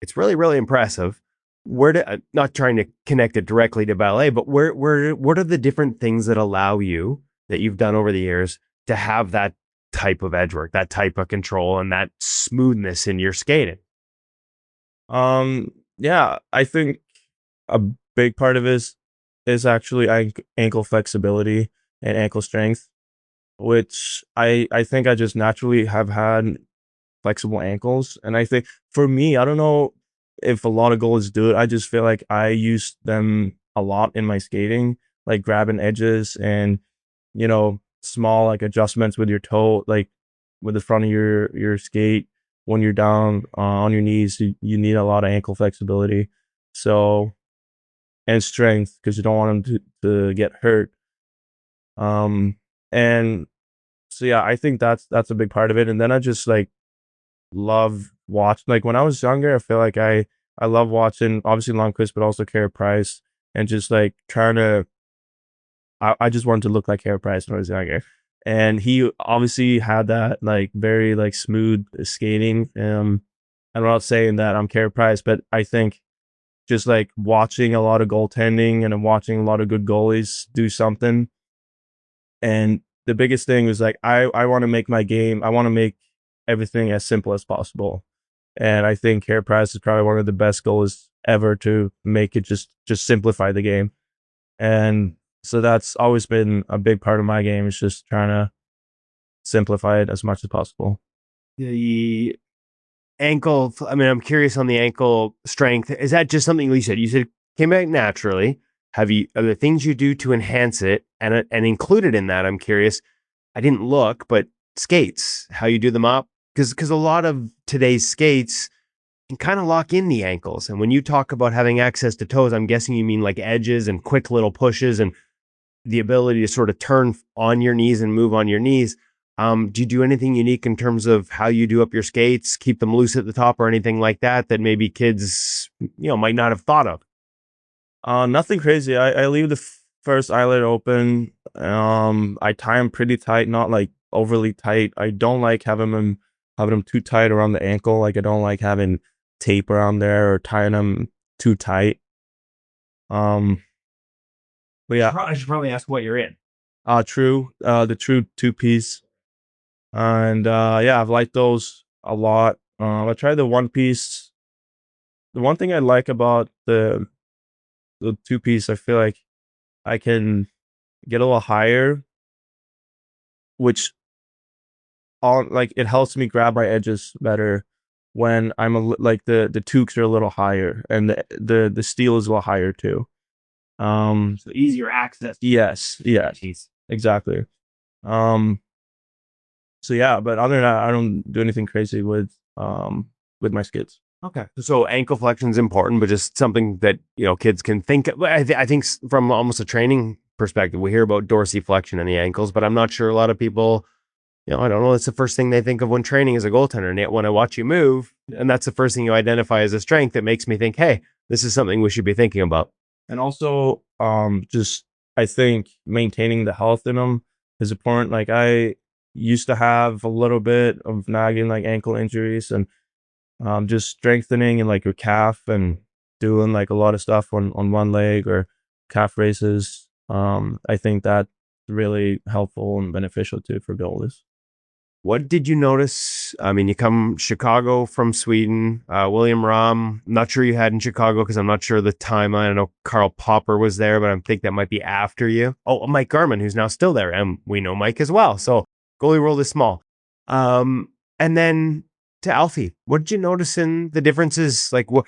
it's really, really impressive. Not trying to connect it directly to ballet, but what are the different things that allow you, that you've done over the years, to have that type of edge work, that type of control, and that smoothness in your skating? Yeah, I think a big part of it is actually ankle flexibility and ankle strength, which I think I just naturally have had flexible ankles. And I think for me, I don't know if a lot of goalies do it. I just feel like I use them a lot in my skating, like grabbing edges and, you know, small like adjustments with your toe, like with the front of your skate. When you're down on your knees, you need a lot of ankle flexibility. So, and strength, because you don't want them to get hurt. And so yeah, I think that's a big part of it. And then I just like love watch, like when I was younger, I feel like I love watching obviously Lundqvist, but also Carey Price, and just like trying to I just wanted to look like Carey Price when I was younger. And he obviously had that like very like smooth skating. I'm not saying that I'm Carey Price, but I think just like watching a lot of goaltending and watching a lot of good goalies do something. And the biggest thing was like, I want to make my game, I want to make everything as simple as possible. And I think Carey Price is probably one of the best goalies ever to make it just simplify the game. And so that's always been a big part of my game, is just trying to simplify it as much as possible. The ankle, I mean, I'm curious on the ankle strength. Is that just something you said? You said it came back naturally. Are there things you do to enhance it? And included in that, I'm curious, I didn't look, but skates, how you do them up? Because a lot of today's skates can kind of lock in the ankles. And when you talk about having access to toes, I'm guessing you mean like edges and quick little pushes and the ability to sort of turn on your knees and move on your knees. Do you do anything unique in terms of how you do up your skates, keep them loose at the top, or anything like that that maybe kids, might not have thought of? Nothing crazy. I leave the first eyelet open. I tie them pretty tight, not like overly tight. I don't like having them too tight around the ankle. Like I don't like having tape around there or tying them too tight. But yeah, I should probably ask what you're in. true. The true 2-piece, and yeah, I've liked those a lot. I tried the 1-piece. The one thing I like about the 2-piece, I feel like I can get a little higher, which on like it helps me grab my edges better when I'm like the toques are a little higher, and the steel is a little higher too. So easier access. Yes, exactly. So yeah, but other than that, I don't do anything crazy with my skids. Okay. So ankle flexion is important, but just something that, kids can think. I think from almost a training perspective, we hear about dorsiflexion in the ankles, but I'm not sure a lot of people, I don't know. It's the first thing they think of when training as a goaltender. And yet when I watch you move, and that's the first thing you identify as a strength, it makes me think, hey, this is something we should be thinking about. And also, just I think maintaining the health in them is important. Like used to have a little bit of nagging like ankle injuries, and just strengthening in like your calf and doing like a lot of stuff on one leg or calf races. I think that's really helpful and beneficial too for goalies. What did you notice? I mean, you come Chicago from Sweden. William Rahm, not sure you had in Chicago because I'm not sure the timeline. I know Carl Popper was there, but I think that might be after you. Oh, Mike Garman, who's now still there, and we know Mike as well. So goalie world is small. And then to Alfie, what did you notice in the differences? Like, what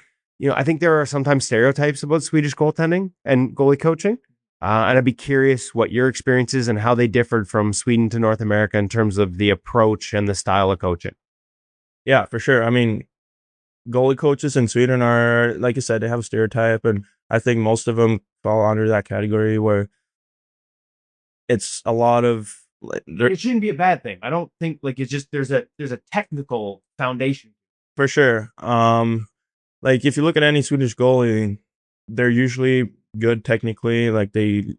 I think there are sometimes stereotypes about Swedish goaltending and goalie coaching. And I'd be curious what your experience is and how they differed from Sweden to North America in terms of the approach and the style of coaching. Yeah, for sure. I mean, goalie coaches in Sweden are, like you said, they have a stereotype, and I think most of them fall under that category where it's a lot of. It shouldn't be a bad thing. I don't think it's just there's a technical foundation. For sure. Like if you look at any Swedish goalie, they're usually good technically. Like they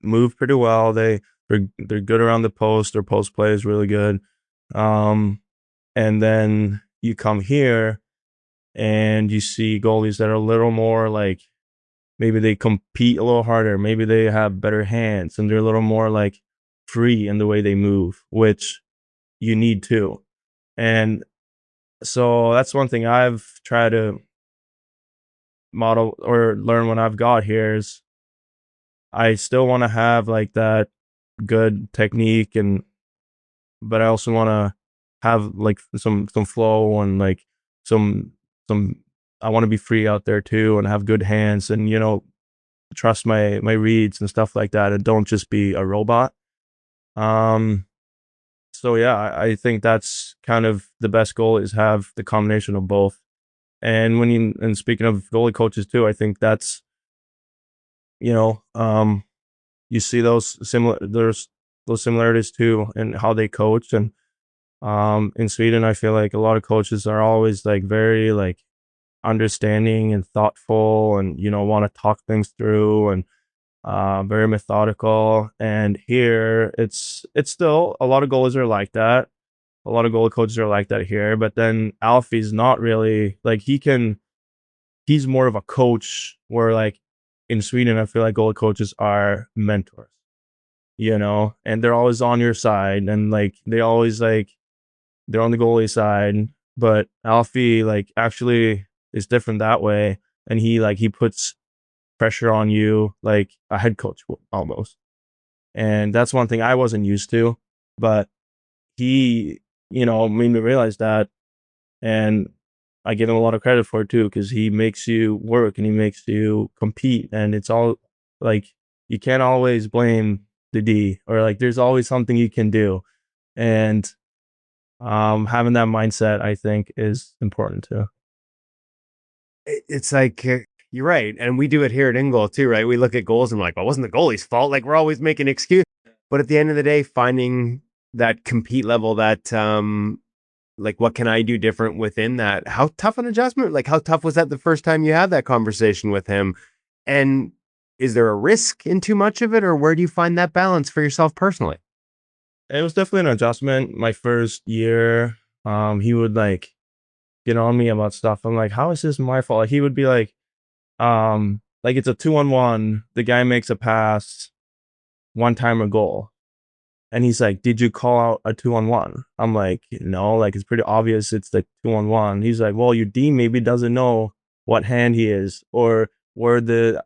move pretty well. They're good around the post. Their post play is really good. And then you come here and you see goalies that are a little more like, maybe they compete a little harder. Maybe they have better hands and they're a little more like free in the way they move, which you need to. And so that's one thing I've tried to model or learn when I've got here is I still want to have like that good technique, but I also want to have like some flow and like some I want to be free out there too and have good hands and trust my reads and stuff like that and don't just be a robot. So yeah, I think that's kind of the best goal is have the combination of both. And and speaking of goalie coaches too, I think that's, you see there's those similarities too in how they coach. And, in Sweden, I feel like a lot of coaches are always like very like understanding and thoughtful and, want to talk things through and, very methodical. And here it's still a lot of goalies are like that. A lot of goalie coaches are like that here, but then Alfie's not really like he's more of a coach where like in Sweden, I feel like goalie coaches are mentors, and they're always on your side and like they always like they're on the goalie side. But Alfie like actually is different that way. And he puts pressure on you like a head coach almost. And that's one thing I wasn't used to, but he, made me realize that. And I give him a lot of credit for it too, because he makes you work and he makes you compete. And it's all like, you can't always blame the D or like, there's always something you can do. And having that mindset, I think, is important too. It's like, you're right. And we do it here at InGoal too, right? We look at goals and we're like, well, it wasn't the goalie's fault. Like we're always making an excuse. But at the end of the day, finding that compete level, that like what can I do different within that? How tough an adjustment? Like how tough was that the first time you had that conversation with him? And is there a risk in too much of it, or where do you find that balance for yourself personally? It was definitely an adjustment. My first year, he would like get on me about stuff. I'm like, how is this my fault? Like, he would be like it's a 2-on-1. The guy makes a pass, one time a goal. And he's like, did you call out a 2-on-1? I'm like, no, like it's pretty obvious it's the 2-on-1. He's like, well, your D maybe doesn't know what hand he is or where the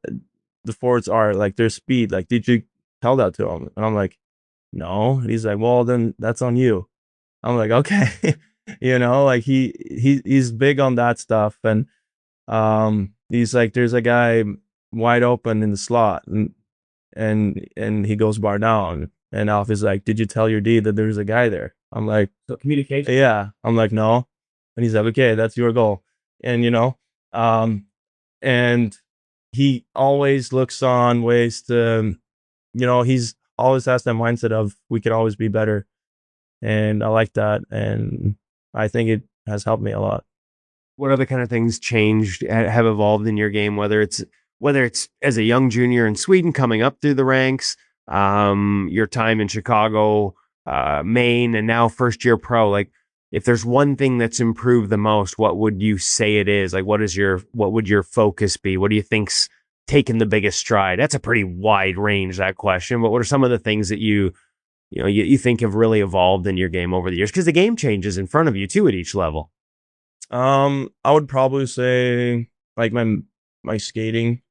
forwards are, like their speed. Like, did you tell that to him? And I'm like, no. And he's like, well, then that's on you. I'm like, okay. Like he's big on that stuff. And he's like, there's a guy wide open in the slot and he goes bar down. And Alf is like, did you tell your D that there's a guy there? I'm like, So communication. yeah. I'm like, no. And he's like, okay, that's your goal. And, and he always looks on ways to, he's always has that mindset of we can always be better. And I like that. And I think it has helped me a lot. What other kind of things changed, have evolved in your game, whether it's as a young junior in Sweden coming up through the ranks, your time in Chicago, Maine, and now first year pro. Like, if there's one thing that's improved the most, what would you say it is? Like, what would your focus be? What do you think's taken the biggest stride? That's a pretty wide range, that question. But what are some of the things that you think have really evolved in your game over the years? Because the game changes in front of you too at each level. I would probably say like my skating.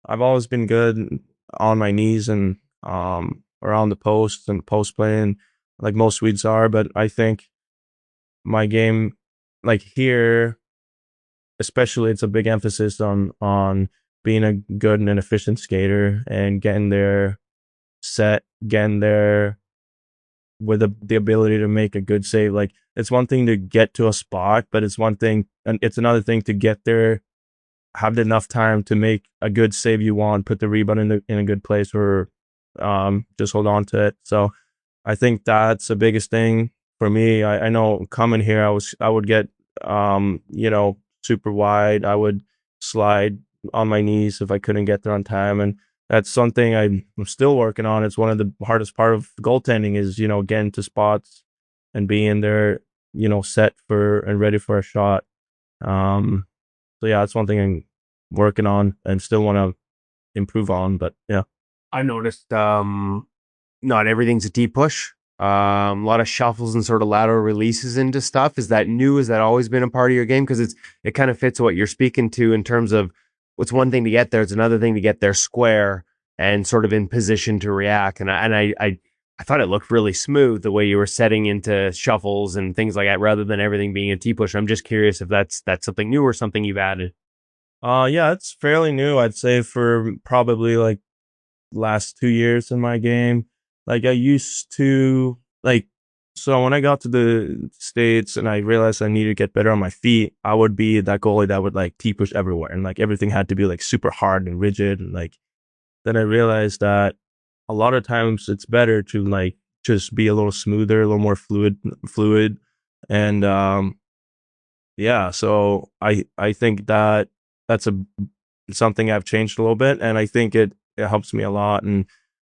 I've always been good on my knees and around the post and post playing like most Swedes are, but I think my game, like here especially, it's a big emphasis on being a good and an efficient skater and getting there set, getting there with the ability to make a good save. Like, it's one thing to get to a spot, but it's another thing to get there, have enough time to make a good save you want, put the rebound in a good place, or just hold on to it. So I think that's the biggest thing for me. I know coming here, I would get super wide. I would slide on my knees if I couldn't get there on time, and that's something I'm still working on. It's one of the hardest part of goaltending is getting to spots and being there, set for and ready for a shot. So yeah, that's one thing I'm working on and still want to improve on. But yeah, I noticed not everything's a deep push. A lot of shuffles and sort of lateral releases into stuff. Is that new? Has that always been a part of your game? Because it kind of fits what you're speaking to in terms of it's one thing to get there, it's another thing to get there square and sort of in position to react. And I thought it looked really smooth the way you were setting into shuffles and things like that, rather than everything being a T push. I'm just curious if that's something new or something you've added. yeah, it's fairly new. I'd say for probably like last 2 years in my game. Like I used to so when I got to the States and I realized I needed to get better on my feet, I would be that goalie that would like T push everywhere and like everything had to be like super hard and rigid. And like, then I realized that a lot of times it's better to like just be a little smoother, a little more fluid. And, yeah, so I think that that's something I've changed a little bit. And I think it helps me a lot. And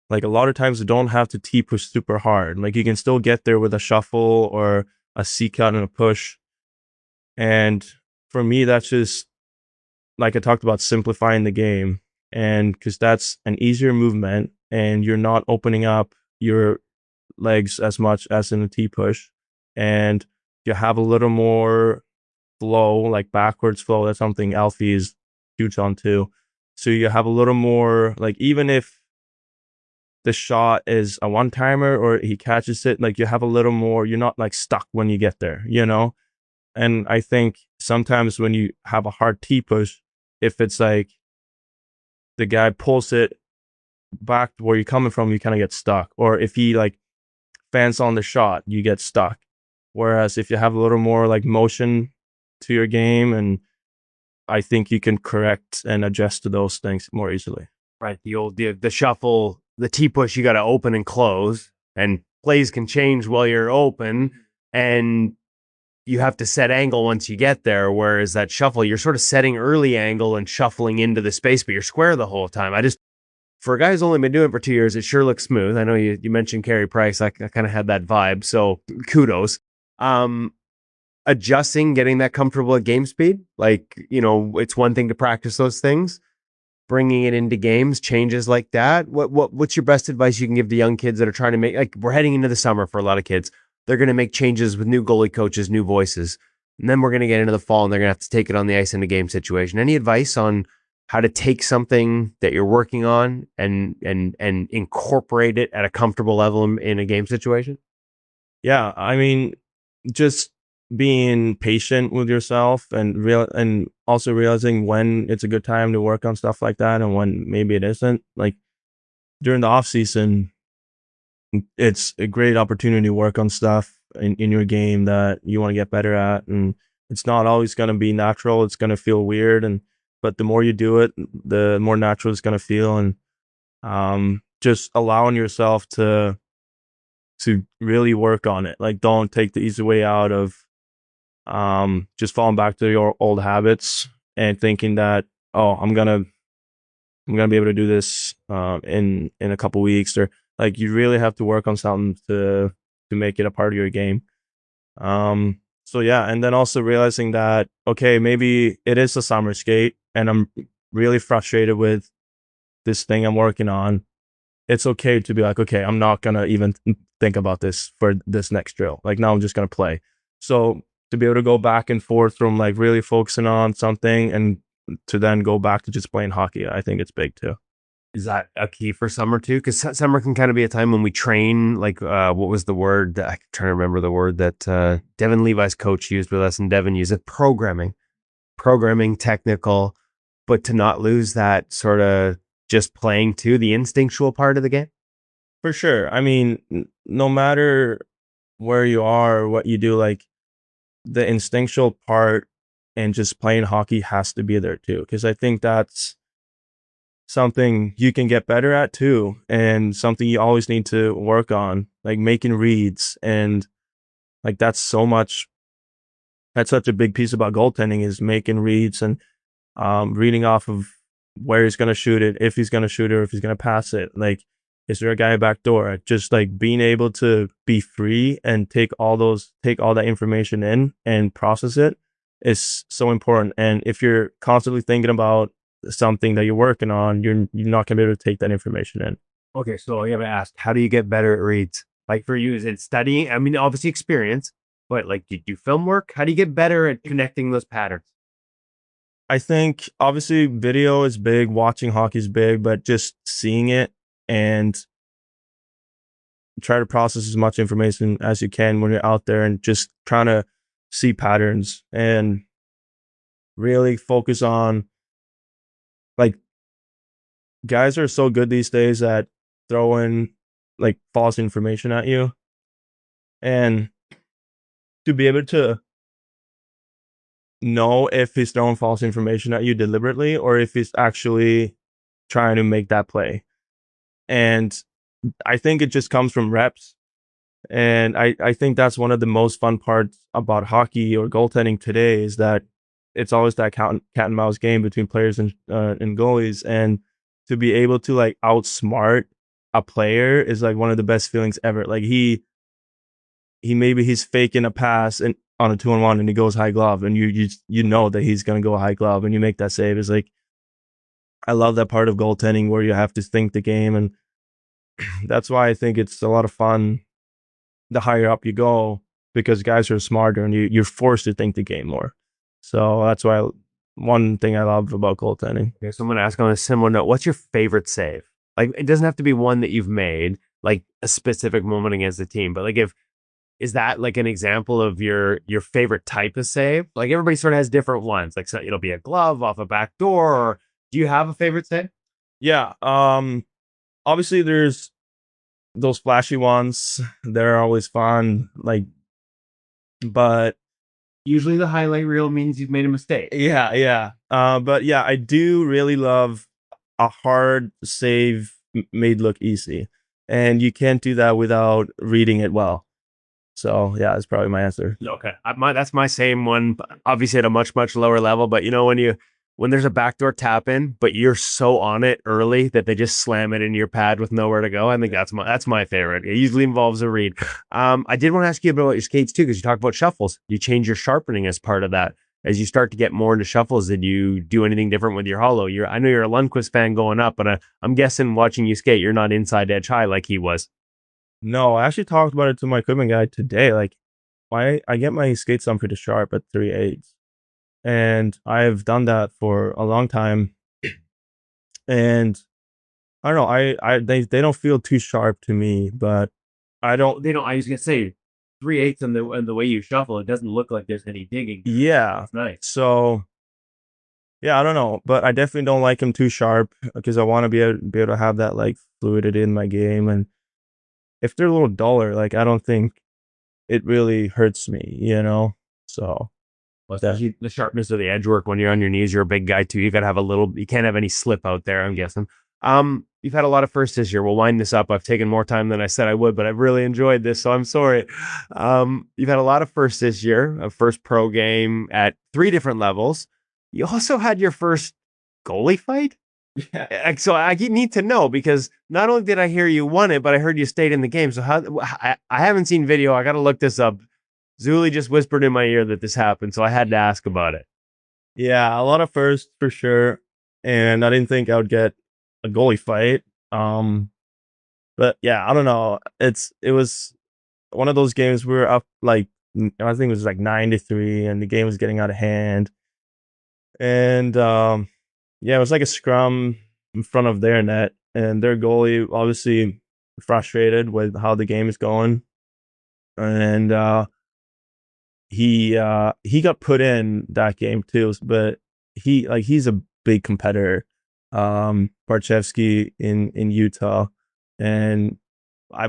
like a lot of times you don't have to T push super hard. Like you can still get there with a shuffle or a C cut and a push. And for me, that's just like I talked about, simplifying the game. And because that's an easier movement and you're not opening up your legs as much as in a T push. And you have a little more flow, like backwards flow. That's something Alfie is huge on too. So you have a little more, like, even if the shot is a one timer or he catches it, like you have a little more, you're not like stuck when you get there, And I think sometimes when you have a hard T push, if it's like the guy pulls it back where you're coming from, you kind of get stuck. Or if he like fans on the shot, you get stuck. Whereas if you have a little more like motion to your game, and I think you can correct and adjust to those things more easily. Right. The shuffle, the T push, you got to open and close, and plays can change while you're open, and you have to set angle once you get there. Whereas that shuffle, you're sort of setting early angle and shuffling into the space, but you're square the whole time. For a guy who's only been doing it for 2 years, it sure looks smooth. I know you mentioned Carey Price. I kind of had that vibe. So kudos. Adjusting, getting that comfortable at game speed. Like, it's one thing to practice those things. Bringing it into games, changes like that. What's your best advice you can give to young kids that are trying to make, like, we're heading into the summer for a lot of kids. They're going to make changes with new goalie coaches, new voices. And then we're going to get into the fall and they're going to have to take it on the ice in a game situation. Any advice on how to take something that you're working on and incorporate it at a comfortable level in a game situation? Yeah, I mean, just being patient with yourself and also realizing when it's a good time to work on stuff like that and when maybe it isn't. Like during the off season, it's a great opportunity to work on stuff in your game that you want to get better at, and it's not always going to be natural. It's going to feel weird, but the more you do it, the more natural it's going to feel. And just allowing yourself to really work on it. Like, don't take the easy way out of just falling back to your old habits and thinking that, oh, I'm gonna be able to do this in a couple weeks. Or like, you really have to work on something to to make it a part of your game. So yeah, and then also realizing that, okay, maybe it is a summer skate and I'm really frustrated with this thing I'm working on. It's okay to be like, okay, I'm not going to even think about this for this next drill. Like now I'm just going to play. So to be able to go back and forth from like really focusing on something and to then go back to just playing hockey, I think it's big too. Is that a key for summer too? Because summer can kind of be a time when we train. Like, what was the word? I'm trying to remember the word that Devin Levi's coach used with us, and Devin used it. Programming, technical, but to not lose that sort of just playing too, the instinctual part of the game. For sure. I mean, no matter where you are or what you do, like the instinctual part and just playing hockey has to be there too. Because I think that's something you can get better at too, and something you always need to work on, like making reads. And like that's such a big piece about goaltending is making reads and reading off of where he's going to shoot it, if he's going to shoot it, or if he's going to pass it. Like, is there a guy back door? Just like being able to be free and take all that information in and process it is so important. And if you're constantly thinking about something that you're working on, you're not going to be able to take that information in. Okay, so I have asked, how do you get better at reads? Like for you, is it studying? I mean, obviously experience, but like, did you film work? How do you get better at connecting those patterns? I think obviously video is big, watching hockey is big, but just seeing it and try to process as much information as you can when you're out there and just trying to see patterns and really focus on, like, guys are so good these days at throwing like false information at you, and to be able to know if he's throwing false information at you deliberately or if he's actually trying to make that play. And I think it just comes from reps. And I think that's one of the most fun parts about hockey or goaltending today is that it's always that cat and mouse game between players and goalies. And to be able to like outsmart a player is like one of the best feelings ever. Like he's faking a pass and on a 2-on-1 and he goes high glove and you know that he's going to go high glove and you make that save. Is like, I love that part of goaltending where you have to think the game. And that's why I think it's a lot of fun the higher up you go, because guys are smarter and you're forced to think the game more. So that's why one thing I love about goaltending. Okay, so I'm going to ask on a similar note, what's your favorite save? Like, it doesn't have to be one that you've made, like a specific moment against the team, but like is that like an example of your favorite type of save? Like everybody sort of has different ones. Like so it'll be a glove off a back door. Or do you have a favorite save? Yeah. Obviously there's those flashy ones. They're always fun. Like, but Usually the highlight reel means you've made a mistake. yeah. But yeah, I do really love a hard save made look easy. And you can't do that without reading it well. So yeah, that's probably my answer. Okay, that's my same one. Obviously at a much lower level, but you know when there's a backdoor tap in, but you're so on it early that they just slam it into your pad with nowhere to go. I think that's my favorite. It usually involves a read. I did want to ask you about your skates too, because you talk about shuffles. You change your sharpening as part of that. As you start to get more into shuffles, did you do anything different with your hollow? I know you're a Lundqvist fan going up, but I'm guessing watching you skate, you're not inside edge high like he was. No, I actually talked about it to my equipment guy today. Like, I get my skates on pretty sharp at 3/8, and I've done that for a long time. And I don't know, they don't feel too sharp to me, but I don't. They don't. I was gonna say 3/8 and the way you shuffle, it doesn't look like there's any digging. Yeah, It's nice. so yeah, I don't know, but I definitely don't like them too sharp because I want to be able to have that like fluidity in my game. And if they're a little duller, like I don't think it really hurts me, you know? So Especially the sharpness of the edge work when you're on your knees, you're a big guy too. You gotta have you can't have any slip out there, I'm guessing. You've had a lot of firsts this year. We'll wind this up. I've taken more time than I said I would, but I've really enjoyed this, so I'm sorry. You've had a lot of firsts this year, a first pro game at 3 different levels. You also had your first goalie fight? So I need to know, because not only did I hear you won it, but I heard you stayed in the game. So I haven't seen video. I got to look this up. Zuli just whispered in my ear that this happened, so I had to ask about it. Yeah, a lot of firsts for sure. And I didn't think I would get a goalie fight. But yeah, I don't know. It was one of those games we were up like, I think it was like 9-3, and the game was getting out of hand. And yeah, it was like a scrum in front of their net, and their goalie obviously frustrated with how the game is going. And he got put in that game too, but he's a big competitor. Barchevsky in Utah, and I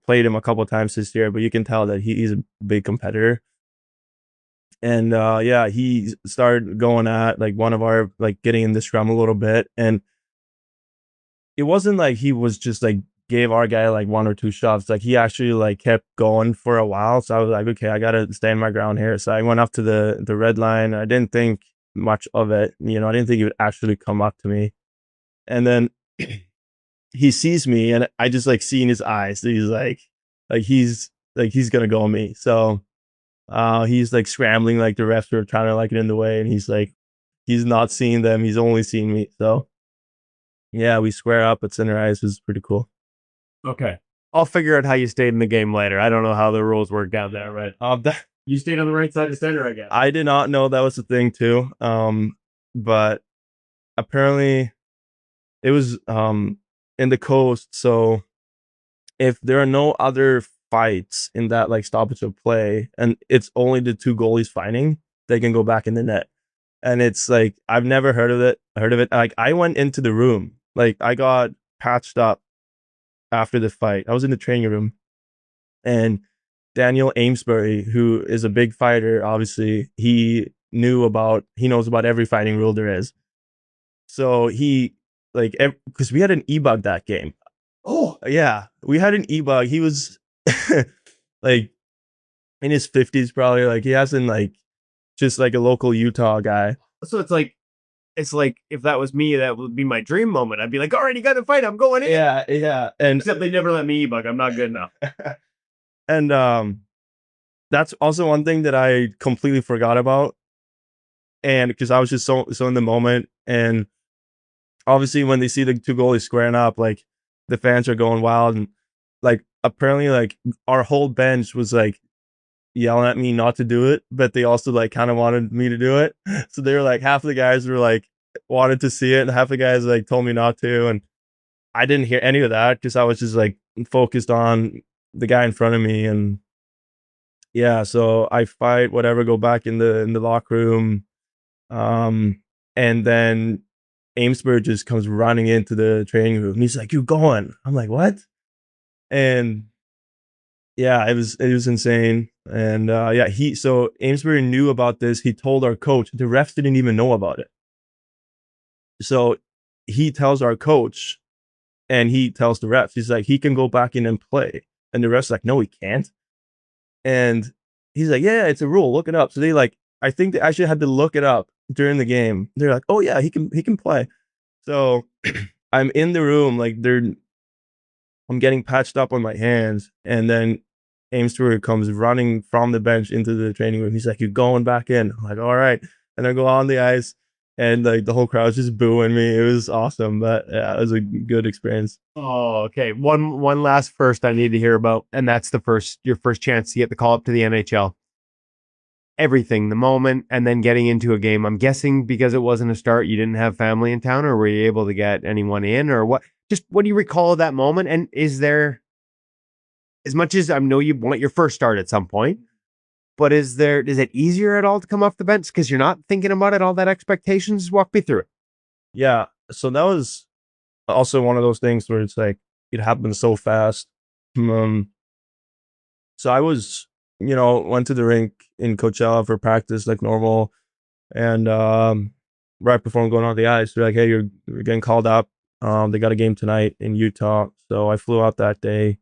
played him a couple times this year, but you can tell that he's a big competitor. And yeah, he started going at like one of our, like, getting in the scrum a little bit, and it wasn't like he was just like gave our guy like one or two shots. Like, he actually like kept going for a while. So I was like, okay, I gotta stand my ground here. So I went up to the red line. I didn't think much of it. I didn't think he would actually come up to me. And then he sees me, and I just like see in his eyes that he's gonna go me. So he's like scrambling, like the refs are trying to like get in the way, and he's not seeing them. He's only seeing me. So yeah, we square up at center ice. It was pretty cool. Okay. I'll figure out how you stayed in the game later. I don't know how the rules work down there, right? You stayed on the right side of center, I guess. I did not know that was the thing too. But apparently it was in the coast. So if there are no other fights in that like stoppage of play, and it's only the two goalies fighting, they can go back in the net. And it's like, I've never heard of it. Like, I went into the room, like I got patched up after the fight. I was in the training room, and Daniel Amesbury, who is a big fighter, obviously he knows about every fighting rule there is. So he, like, because we had an e-bug that game. Oh yeah, we had an e-bug. He was like in his 50s probably. Like, he hasn't, like, just like a local Utah guy. So it's like if that was me, that would be my dream moment. I'd be like, all right, you got to fight. I'm going in. Yeah. And Except they never let me e-bug. I'm not good enough. and that's also one thing that I completely forgot about. And because I was just so in the moment, and obviously when they see the two goalies squaring up, like, the fans are going wild, and like apparently like our whole bench was like yelling at me not to do it, but they also like kind of wanted me to do it. So they were like, half of the guys were like wanted to see it, and half the guys like told me not to, and I didn't hear any of that because I was just like focused on the guy in front of me. And yeah, so I fight, whatever, go back in the locker room, and then Amesbury just comes running into the training room, and he's like, "You going?" I'm like, "What?" And yeah, it was insane. And yeah, so Amesbury knew about this. He told our coach. The refs didn't even know about it. So he tells our coach, and he tells the refs. He's like, he can go back in and play. And the refs like, no, he can't. And he's like, yeah, it's a rule. Look it up. So I think they actually had to look it up during the game. They're like, oh yeah, he can play. So I'm in the room, like, I'm getting patched up on my hands, and then Amesbury comes running from the bench into the training room. He's like, "You're going back in." I'm like, "All right." And I go on the ice, and like the whole crowd's just booing me. It was awesome, but yeah, it was a good experience. Oh, okay. One last first I need to hear about, and that's your first chance to get the call up to the NHL. Everything, the moment, and then getting into a game. I'm guessing because it wasn't a start, you didn't have family in town, or were you able to get anyone in, or what? Just what do you recall of that moment? And is there, as much as I know you want your first start at some point, but is it easier at all to come off the bench because you're not thinking about it, all that expectations? Walk me through it. Yeah, so that was also one of those things where it's like it happened so fast. Um, so I was, went to the rink in Coachella for practice like normal, and right before I'm going on the ice, they're like, "Hey, you're getting called up. They got a game tonight in Utah." So I flew out that day,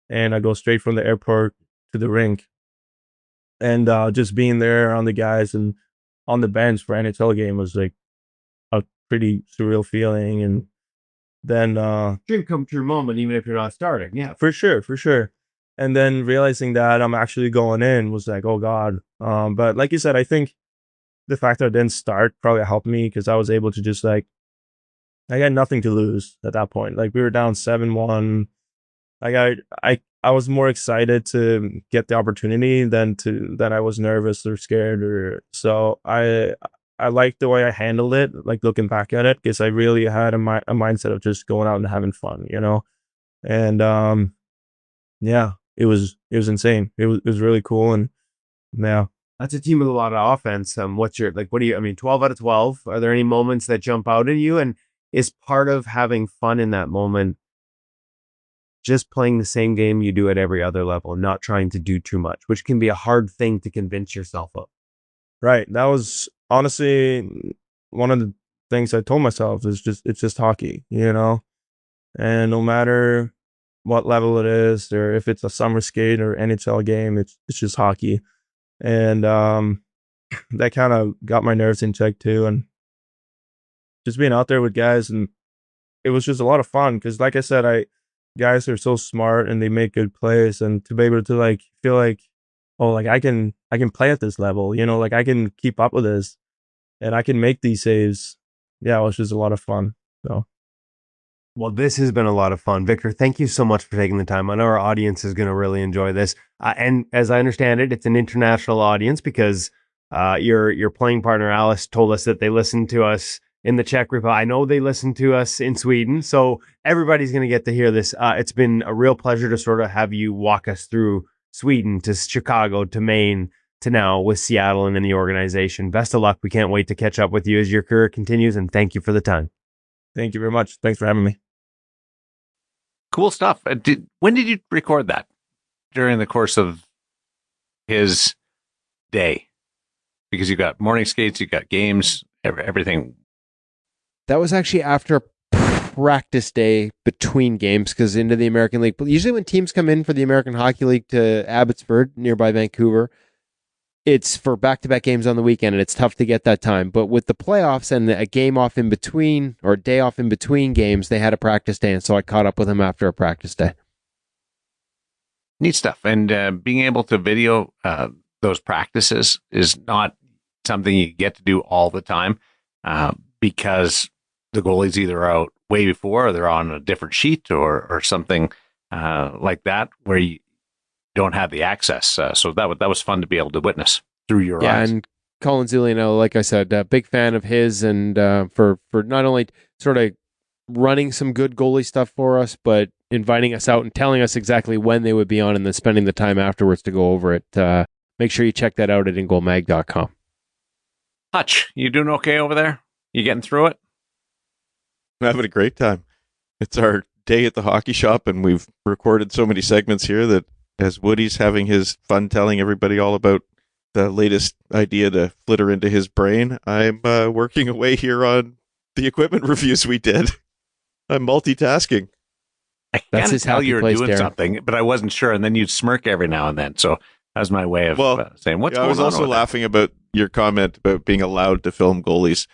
and I go straight from the airport to the rink, and just being there on the guys and on the bench for NHL game was like a pretty surreal feeling. And then Dream come true moment, even if you're not starting. Yeah. for sure. And then realizing that I'm actually going in was like, oh God. But like you said, I think the fact that I didn't start probably helped me, because I was able to just like, I had nothing to lose at that point. Like we were down 7-1. I was more excited to get the opportunity than I was nervous or scared, or so I liked the way I handled it, like looking back at it, because I really had a mindset of just going out and having fun, And yeah, it was insane. It was really cool. And yeah. That's a team with a lot of offense. What do you, I mean, 12 out of 12. Are there any moments that jump out at you? And is part of having fun in that moment just playing the same game you do at every other level, not trying to do too much, which can be a hard thing to convince yourself of? Right. That was honestly one of the things I told myself, is it's just hockey, and no matter what level it is, or if it's a summer skate or NHL game, it's just hockey. And that kind of got my nerves in check too. And just being out there with guys, and it was just a lot of fun, because like I said, guys are so smart and they make good plays, and to be able to like feel like, oh, like I can play at this level, like I can keep up with this and I can make these saves. Yeah, it was just a lot of fun. So, well, this has been a lot of fun. Victor, thank you so much for taking the time. I know our audience is going to really enjoy this. And as I understand it, it's an international audience, because your playing partner, Alice, told us that they listened to us in the Czech Republic. I know they listened to us in Sweden. So everybody's going to get to hear this. It's been a real pleasure to sort of have you walk us through Sweden to Chicago to Maine to now with Seattle and in the organization. Best of luck. We can't wait to catch up with you as your career continues. And thank you for the time. Thank you very much. Thanks for having me. Cool stuff. When did you record that? During the course of his day? Because you got morning skates, you got games, everything. That was actually after practice day between games, because into the American League. Usually when teams come in for the American Hockey League to Abbotsford, nearby Vancouver, it's for back-to-back games on the weekend, and it's tough to get that time. But with the playoffs and a game off in between, or a day off in between games, they had a practice day, and so I caught up with him after a practice day. Neat stuff. And being able to video those practices is not something you get to do all the time, because the goalies either out way before, or they're on a different sheet, or something like that, where you don't have the access. So that was fun to be able to witness through your eyes. And Colin Zuliano, like I said, a big fan of his, and for not only sort of running some good goalie stuff for us, but inviting us out and telling us exactly when they would be on, and then spending the time afterwards to go over it. Make sure you check that out at InGoalMag.com. Hutch, you doing okay over there? You getting through it? I'm having a great time. It's our day at the hockey shop, and we've recorded so many segments here that as Woody's having his fun telling everybody all about the latest idea to flitter into his brain, I'm working away here on the equipment reviews we did. I'm multitasking. I can't tell you were doing something, but I wasn't sure, and then you'd smirk every now and then. So that was my way of saying, what's going on? I was also laughing about your comment about being allowed to film goalies,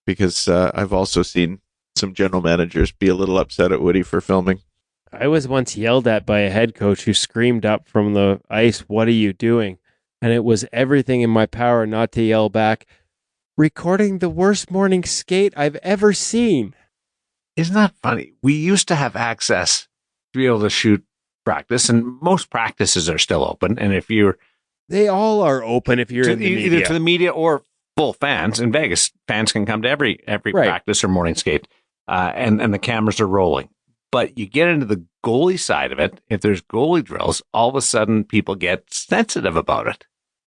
because I've also seen some general managers be a little upset at Woody for filming. I was once yelled at by a head coach who screamed up from the ice, "What are you doing?" And it was everything in my power not to yell back, "Recording the worst morning skate I've ever seen." Isn't that funny? We used to have access to be able to shoot practice, and most practices are still open. And if you're... They all are open if you're in the media. Either to the media or full fans. In Vegas, fans can come to every right. practice or morning skate, and the cameras are rolling. But you get into the goalie side of it, if there's goalie drills, all of a sudden people get sensitive about it.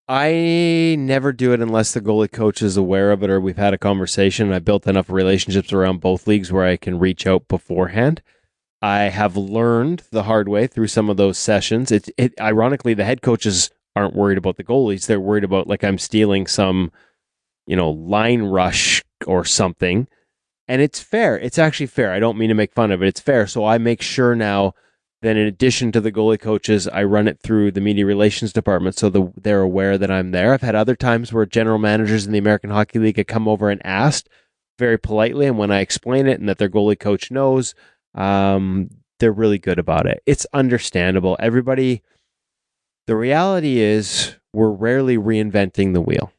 I never do it unless the goalie coach is aware of it or we've had a conversation. I built enough relationships around both leagues where I can reach out beforehand. I have learned the hard way through some of those sessions. Ironically, the head coaches aren't worried about the goalies. They're worried about, like, I'm stealing some, line rush or something. And it's fair. It's actually fair. I don't mean to make fun of it. It's fair. So I make sure now that in addition to the goalie coaches, I run it through the media relations department so they're aware that I'm there. I've had other times where general managers in the American Hockey League had come over and asked, very politely, and when I explain it and that their goalie coach knows, they're really good about it. It's understandable. Everybody, the reality is we're rarely reinventing the wheel.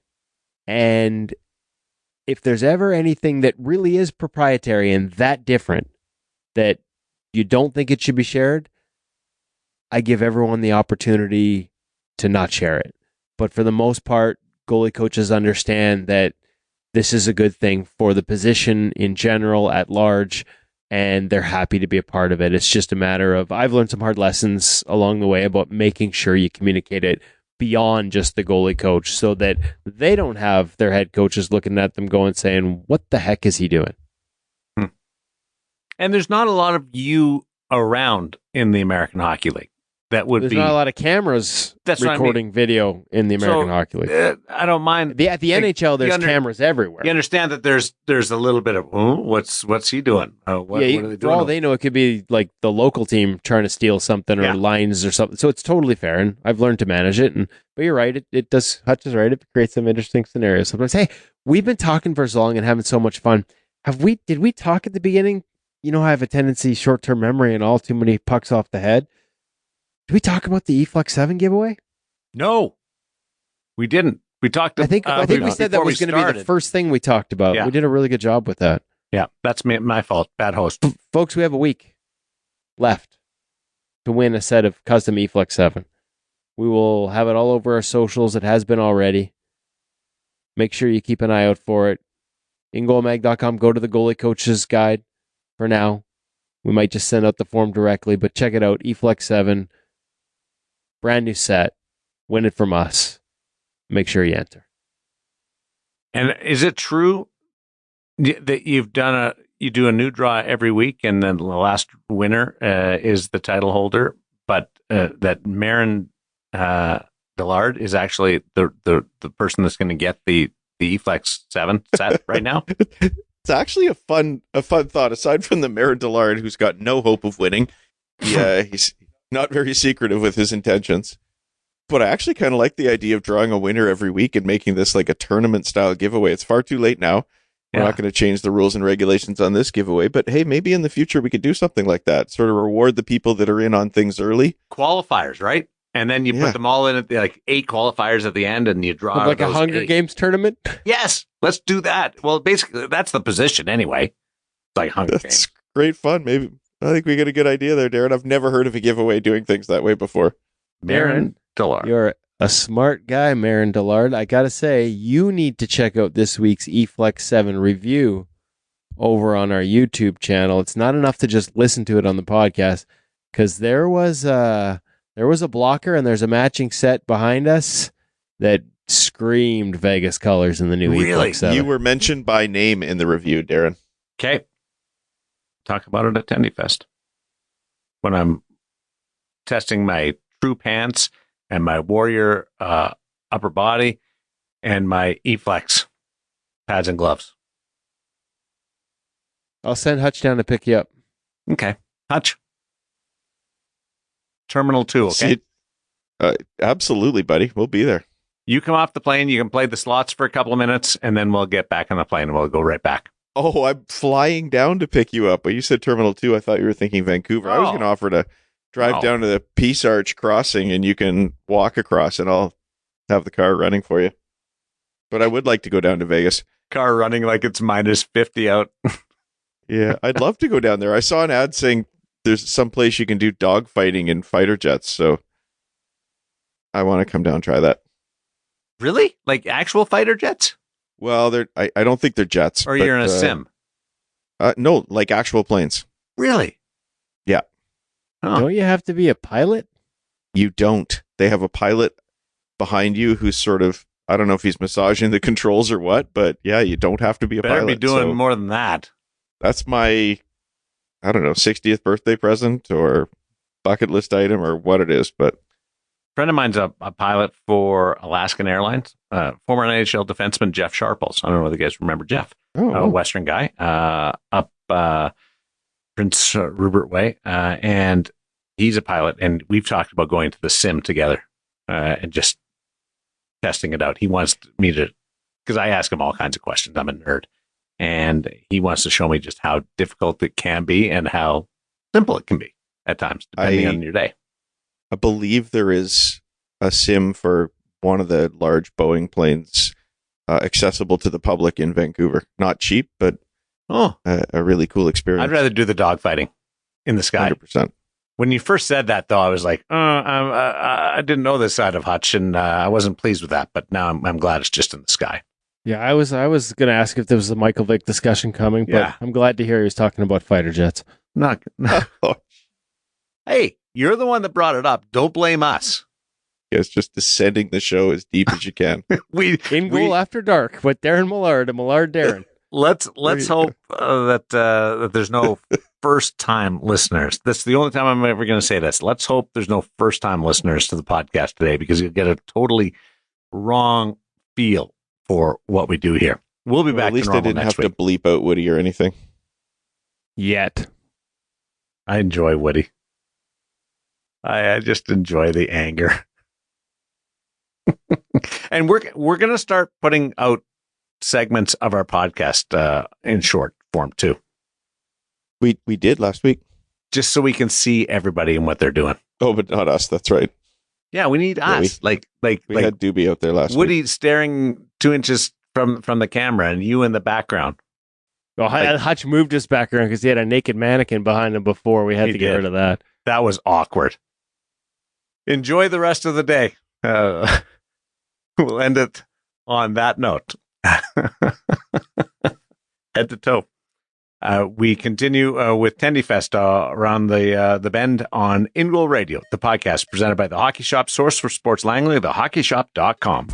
And if there's ever anything that really is proprietary and that different that you don't think it should be shared, I give everyone the opportunity to not share it. But for the most part, goalie coaches understand that this is a good thing for the position in general at large, and they're happy to be a part of it. It's just a matter of, I've learned some hard lessons along the way about making sure you communicate it beyond just the goalie coach so that they don't have their head coaches looking at them going saying, what the heck is he doing? And there's not a lot of you around in the American Hockey League. There's not a lot of cameras recording video in the American Hockey League. I don't mind. At the NHL, there's cameras everywhere. You understand that there's a little bit of, what's he doing? What are they doing? For all they know, it could be like the local team trying to steal something or lines or something. So it's totally fair, and I've learned to manage it. But you're right, it does. Hutch is right. It creates some interesting scenarios sometimes. Hey, we've been talking for so long and having so much fun. Did we talk at the beginning? You know, I have a tendency, short-term memory, and all too many pucks off the head. Did we talk about the EFlex 7 giveaway? No, we didn't. We talked. I think we said that was going to be the first thing we talked about. Yeah. We did a really good job with that. Yeah, that's my fault. Bad host. Folks, we have a week left to win a set of custom EFlex 7. We will have it all over our socials. It has been already. Make sure you keep an eye out for it. InGoalMag.com. Go to the goalie coach's guide for now. We might just send out the form directly, but check it out. EFlex 7. Brand new set. Win it from us. Make sure you enter. And is it true that you do a new draw every week, and then the last winner is the title holder, but that Marin Dillard is actually the person that's going to get the EFlex 7 set right now? It's actually a fun thought. Aside from the Marin Dillard, who's got no hope of winning, he's not very secretive with his intentions. But I actually kind of like the idea of drawing a winner every week and making this like a tournament style giveaway. It's far too late now. We're not going to change the rules and regulations on this giveaway, but hey, maybe in the future we could do something like that. Sort of reward the people that are in on things early. Qualifiers, right? And then you put them all in at like 8 qualifiers at the end, and you draw like a Hunger Games tournament. Yes, let's do that. Well, basically, that's the position anyway. It's like Hunger Games. That's great fun. Maybe I think we got a good idea there, Darren. I've never heard of a giveaway doing things that way before. Marin Dillard, you're a smart guy, Marin Dillard. I gotta say, you need to check out this week's EFlex 7 review over on our YouTube channel. It's not enough to just listen to it on the podcast, because there was a blocker and there's a matching set behind us that screamed Vegas colors in the new EFlex 7. You were mentioned by name in the review, Darren. Okay. Talk about it at TendyFest. When I'm testing my true pants and my Warrior upper body and my EFlex pads and gloves. I'll send Hutch down to pick you up. Okay. Hutch. Terminal 2, okay? Absolutely, buddy. We'll be there. You come off the plane, you can play the slots for a couple of minutes, and then we'll get back on the plane and we'll go right back. Oh, I'm flying down to pick you up. But you said Terminal 2. I thought you were thinking Vancouver. I was going to offer to drive down to the Peace Arch crossing, and you can walk across, and I'll have the car running for you. But I would like to go down to Vegas. Car running like it's minus 50 out. Yeah, I'd love to go down there. I saw an ad saying there's some place you can do dog fighting in fighter jets, so I want to come down and try that. Really? Like actual fighter jets? Well, I don't think they're jets. Or you're in a sim? No, like actual planes. Really? Yeah. Oh. Don't you have to be a pilot? You don't. They have a pilot behind you who's sort of, I don't know if he's massaging the controls or what, but yeah, you don't have to be a pilot. Better be doing more than that. That's my, I don't know, 60th birthday present or bucket list item or what it is, but a friend of mine's a pilot for Alaskan Airlines, former NHL defenseman Jeff Sharples. I don't know whether you guys remember Jeff, Western guy, up Prince Rupert Way, and he's a pilot, and we've talked about going to the sim together and just testing it out. He wants me to, because I ask him all kinds of questions. I'm a nerd. and he wants to show me just how difficult it can be and how simple it can be at times, depending on your day. I believe there is a sim for one of the large Boeing planes accessible to the public in Vancouver. Not cheap, but a really cool experience. I'd rather do the dogfighting in the sky. 100%. When you first said that, though, I was like, I didn't know this side of Hutch, and I wasn't pleased with that. But now I'm glad it's just in the sky. Yeah, I was going to ask if there was a Michael Vick discussion coming, but Yeah. I'm glad to hear he was talking about fighter jets. Not. Hey, you're the one that brought it up. Don't blame us. It's just descending the show as deep as you can. In goal after dark with Darren Millard and Millard Darren. Let's hope that there's no first time listeners. That's the only time I'm ever going to say this. Let's hope there's no first time listeners to the podcast today, because you'll get a totally wrong feel for what we do here. We'll be back. At least to I normal didn't next have to bleep out Woody or anything. Yet. I enjoy Woody. I just enjoy the anger. And we're going to start putting out segments of our podcast in short form too. We did last week. Just so we can see everybody and what they're doing. Oh, but not us. That's right. Yeah, we need us. We had Doobie out there last Woody week. staring 2 inches from the camera and you in the background. Well, Hutch moved his background because he had a naked mannequin behind him before. We had to get rid of that. That was awkward. Enjoy the rest of the day. We'll end it on that note. Head to toe. We continue with TendyFest around the bend on InGoal Radio, the podcast presented by the Hockey Shop, source for sports Langley, thehockeyshop.com.